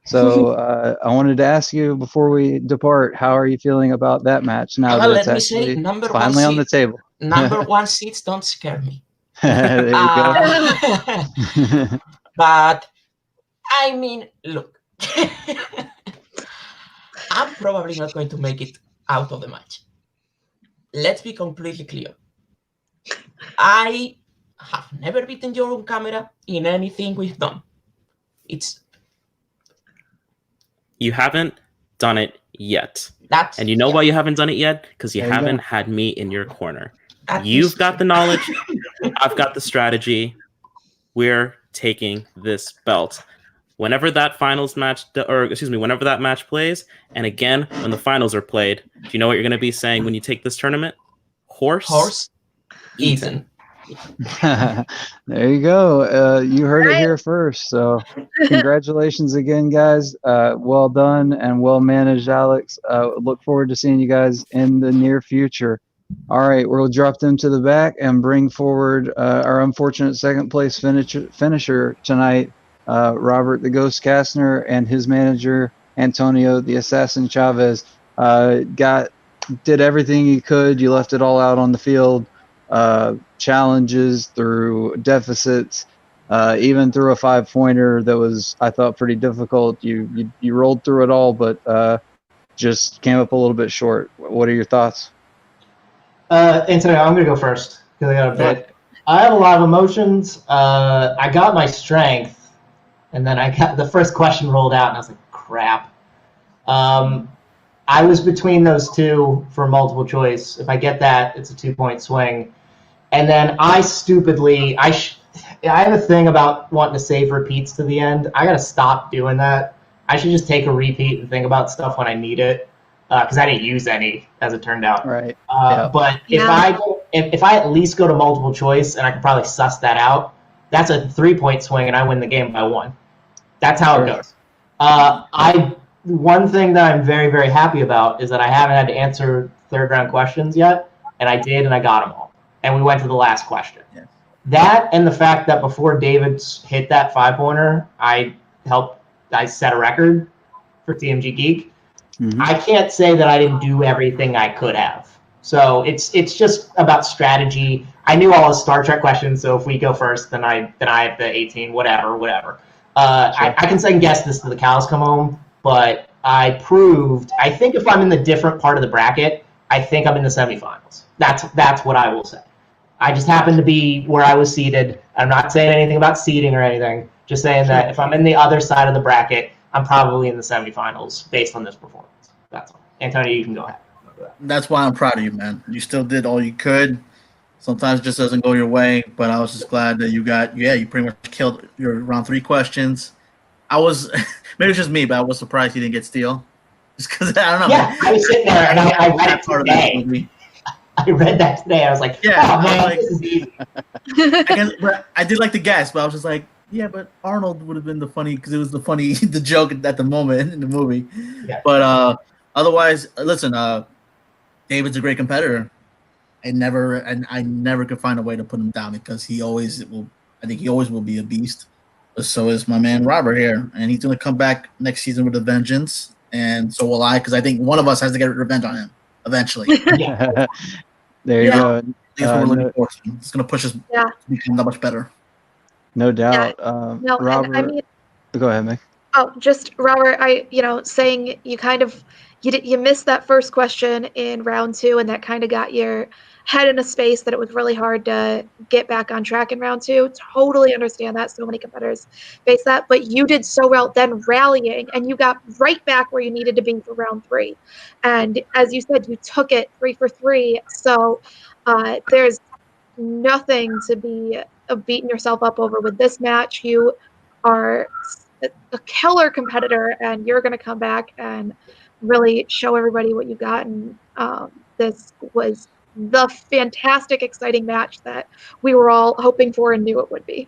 So I wanted to ask you before we depart, how are you feeling about that match now that it's actually finally on the table? #1 seeds don't scare me. There you go. But I mean, look, I'm probably not going to make it out of the match. Let's be completely clear. I have never beaten you on camera in anything we've done. You haven't done it yet. And you know why you haven't done it yet? Because you haven't had me in your corner. You've got the knowledge. I've got the strategy. We're taking this belt. Whenever that whenever that match plays, and again, when the finals are played, do you know what you're going to be saying when you take this tournament? Horse eaten. There you go. You heard it here first. So congratulations again, guys. Well done and well managed, Alex. Look forward to seeing you guys in the near future. All right, we'll drop them to the back and bring forward our unfortunate second place finisher tonight, Robert the Ghost Castner, and his manager, Antonio the Assassin Chavez. Did everything he could. You left it all out on the field. Challenges through deficits, even through a 5-pointer that was, I thought, pretty difficult. You rolled through it all, but just came up a little bit short. What are your thoughts? Antonio, I'm going to go first because I got a bit. I have a lot of emotions. I got my strength, and then I got the first question rolled out, and I was like, crap. I was between those two for multiple choice. If I get that, it's a 2-point swing. And then I stupidly, I have a thing about wanting to save repeats to the end. I got to stop doing that. I should just take a repeat and think about stuff when I need it. Because I didn't use any, as it turned out. Right. But if I at least go to multiple choice, and I can probably suss that out, that's a 3-point swing, and I win the game by 1. That's how it goes. one thing that I'm very, very happy about is that I haven't had to answer third round questions yet, and I did, and I got them all. And we went to the last question. Yeah. That and the fact that before David hit that 5-pointer, I set a record for TMGeek. Mhm. I can't say that I didn't do everything I could have. So it's just about strategy. I knew all the Star Trek questions, so if we go first, then I have the 18, whatever. I can second guess this till the cows come home, but I think if I'm in the different part of the bracket, I think I'm in the semifinals. That's what I will say. I just happen to be where I was seated. I'm not saying anything about seeding or anything. Just saying that if I'm in the other side of the bracket, I'm probably in the semifinals based on this performance. That's all. Antonio, you can go ahead. That's why I'm proud of you, man. You still did all you could. Sometimes it just doesn't go your way, but I was just glad that you pretty much killed your round 3 questions. I was, maybe it's just me, but I was surprised you didn't get Steel. Just because, I don't know. Yeah, man. I was sitting there and I read it today. I read that today. I was like, oh, man, this is easy. I did like the guess, but I was just like, yeah, but Arnold would have been the funny, because it was the joke at the moment in the movie. Yeah. But otherwise, listen, David's a great competitor. I never could find a way to put him down because he always will be a beast. But so is my man Robert here, and he's gonna come back next season with a vengeance, and so will I, because I think one of us has to get revenge on him eventually. There you go. That's what we're looking for. It's gonna push us to become that much better. No doubt. No, Robert, I mean, go ahead, Meg. Oh, just Robert, saying you kind of you missed that first question in round 2, and that kind of got your head in a space that it was really hard to get back on track in round 2. Totally understand that. So many competitors face that, but you did so well then rallying, and you got right back where you needed to be for round 3. And as you said, you took it 3 for 3. So there's nothing to be beating yourself up over with this match. You are a killer competitor, and you're going to come back and really show everybody what you got. And this was the fantastic, exciting match that we were all hoping for and knew it would be.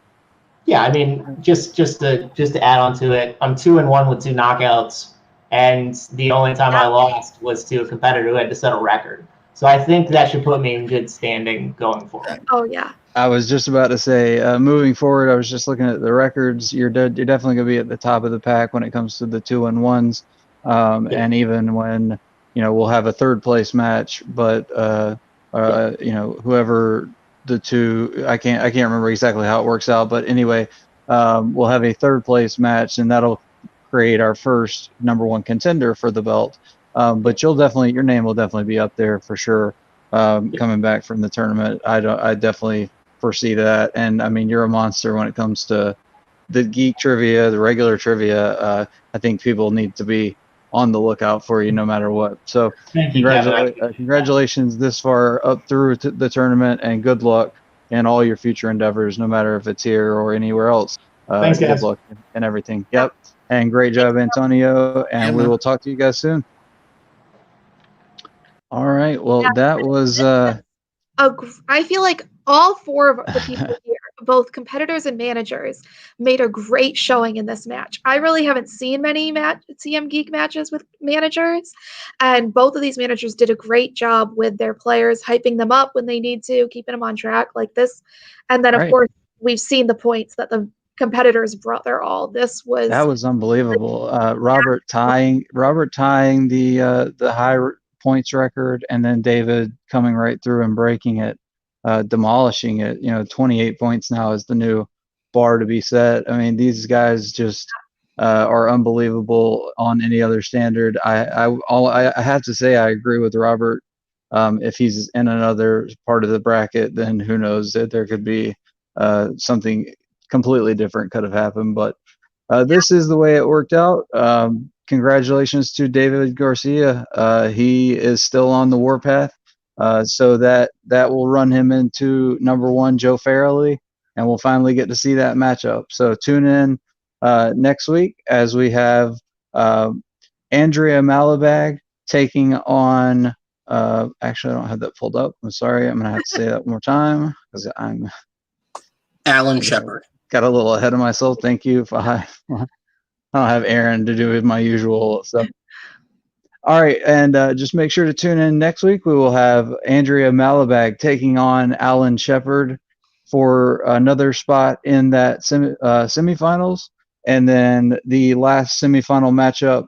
Yeah, I mean, just to add on to it, I'm 2-1 with 2 knockouts, and the only time I lost was to a competitor who had to set a record. So I think that should put me in good standing going forward. Oh yeah. I was just about to say, moving forward, I was just looking at the records. You're definitely going to be at the top of the pack when it comes to the 2-1s, and even when we'll have a third place match. But whoever the two, I can't remember exactly how it works out. But anyway, we'll have a third place match, and that'll create our first #1 contender for the belt. But your name will definitely be up there for sure. Coming back from the tournament, I definitely foresee that. And I mean, you're a monster when it comes to the geek trivia, the regular trivia. I think people need to be on the lookout for you no matter what. So congratulations this far up through the tournament, and good luck in all your future endeavors, no matter if it's here or anywhere else. Thanks, guys. Good luck and everything. Yep. And great job, Antonio. And we will talk to you guys soon. All right. Well, that was. I feel like all 4 of the people here, both competitors and managers, made a great showing in this match. I really haven't seen many TMGeek matches with managers, and both of these managers did a great job with their players, hyping them up when they need to, keeping them on track like this. And then, of course, we've seen the points that the competitors brought their all. That was unbelievable. Robert tying the high points record, and then David coming right through and breaking it, demolishing it. 28 points now is the new bar to be set. I mean, these guys just are unbelievable on any other standard. I have to say I agree with Robert. If he's in another part of the bracket, then who knows, that there could be something completely different could have happened. But this is the way it worked out. Congratulations to David Garcia. He is still on the warpath, so that will run him into #1 Joe Farrelly, and we'll finally get to see that matchup. So tune in next week as we have Andrea Malabag taking on. Actually, I don't have that pulled up. I'm sorry. I'm gonna have to say that one more time because I'm Alan Shepard. Got a little ahead of myself. Thank you. I don't have Aaron to do with my usual stuff. All right, and just make sure to tune in next week. We will have Andrea Malabag taking on Alan Shepard for another spot in that semifinals, and then the last semifinal matchup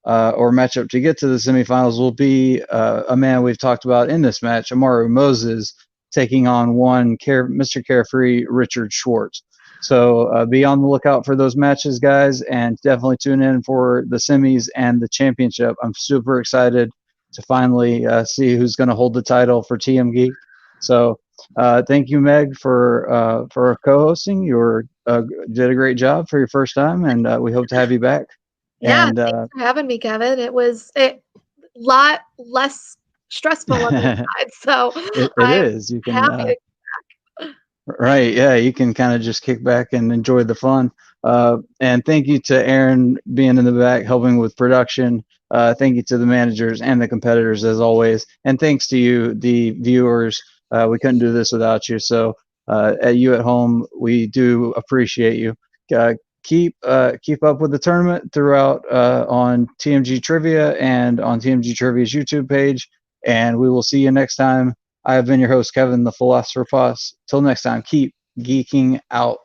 or matchup to get to the semifinals will be a man we've talked about in this match, Amaru Moses, taking on Mr. Carefree, Richard Schwartz. So be on the lookout for those matches, guys, and definitely tune in for the semis and the championship. I'm super excited to finally see who's going to hold the title for TMGeek. So thank you, Meg, for co-hosting. You did a great job for your first time, and we hope to have you back. Yeah, and, thanks for having me, Kevin. It was a lot less stressful on the inside, so it is. You can happy to. Right, yeah, you can kind of just kick back and enjoy the fun. And thank you to Aaron being in the back, helping with production. Thank you to the managers and the competitors, as always. And thanks to you, the viewers. We couldn't do this without you. So at you at home, we do appreciate you. Keep up with the tournament throughout on TMG Trivia and on TMG Trivia's YouTube page. And we will see you next time. I have been your host, Kevin, the Philosopher Boss. Till next time, keep geeking out.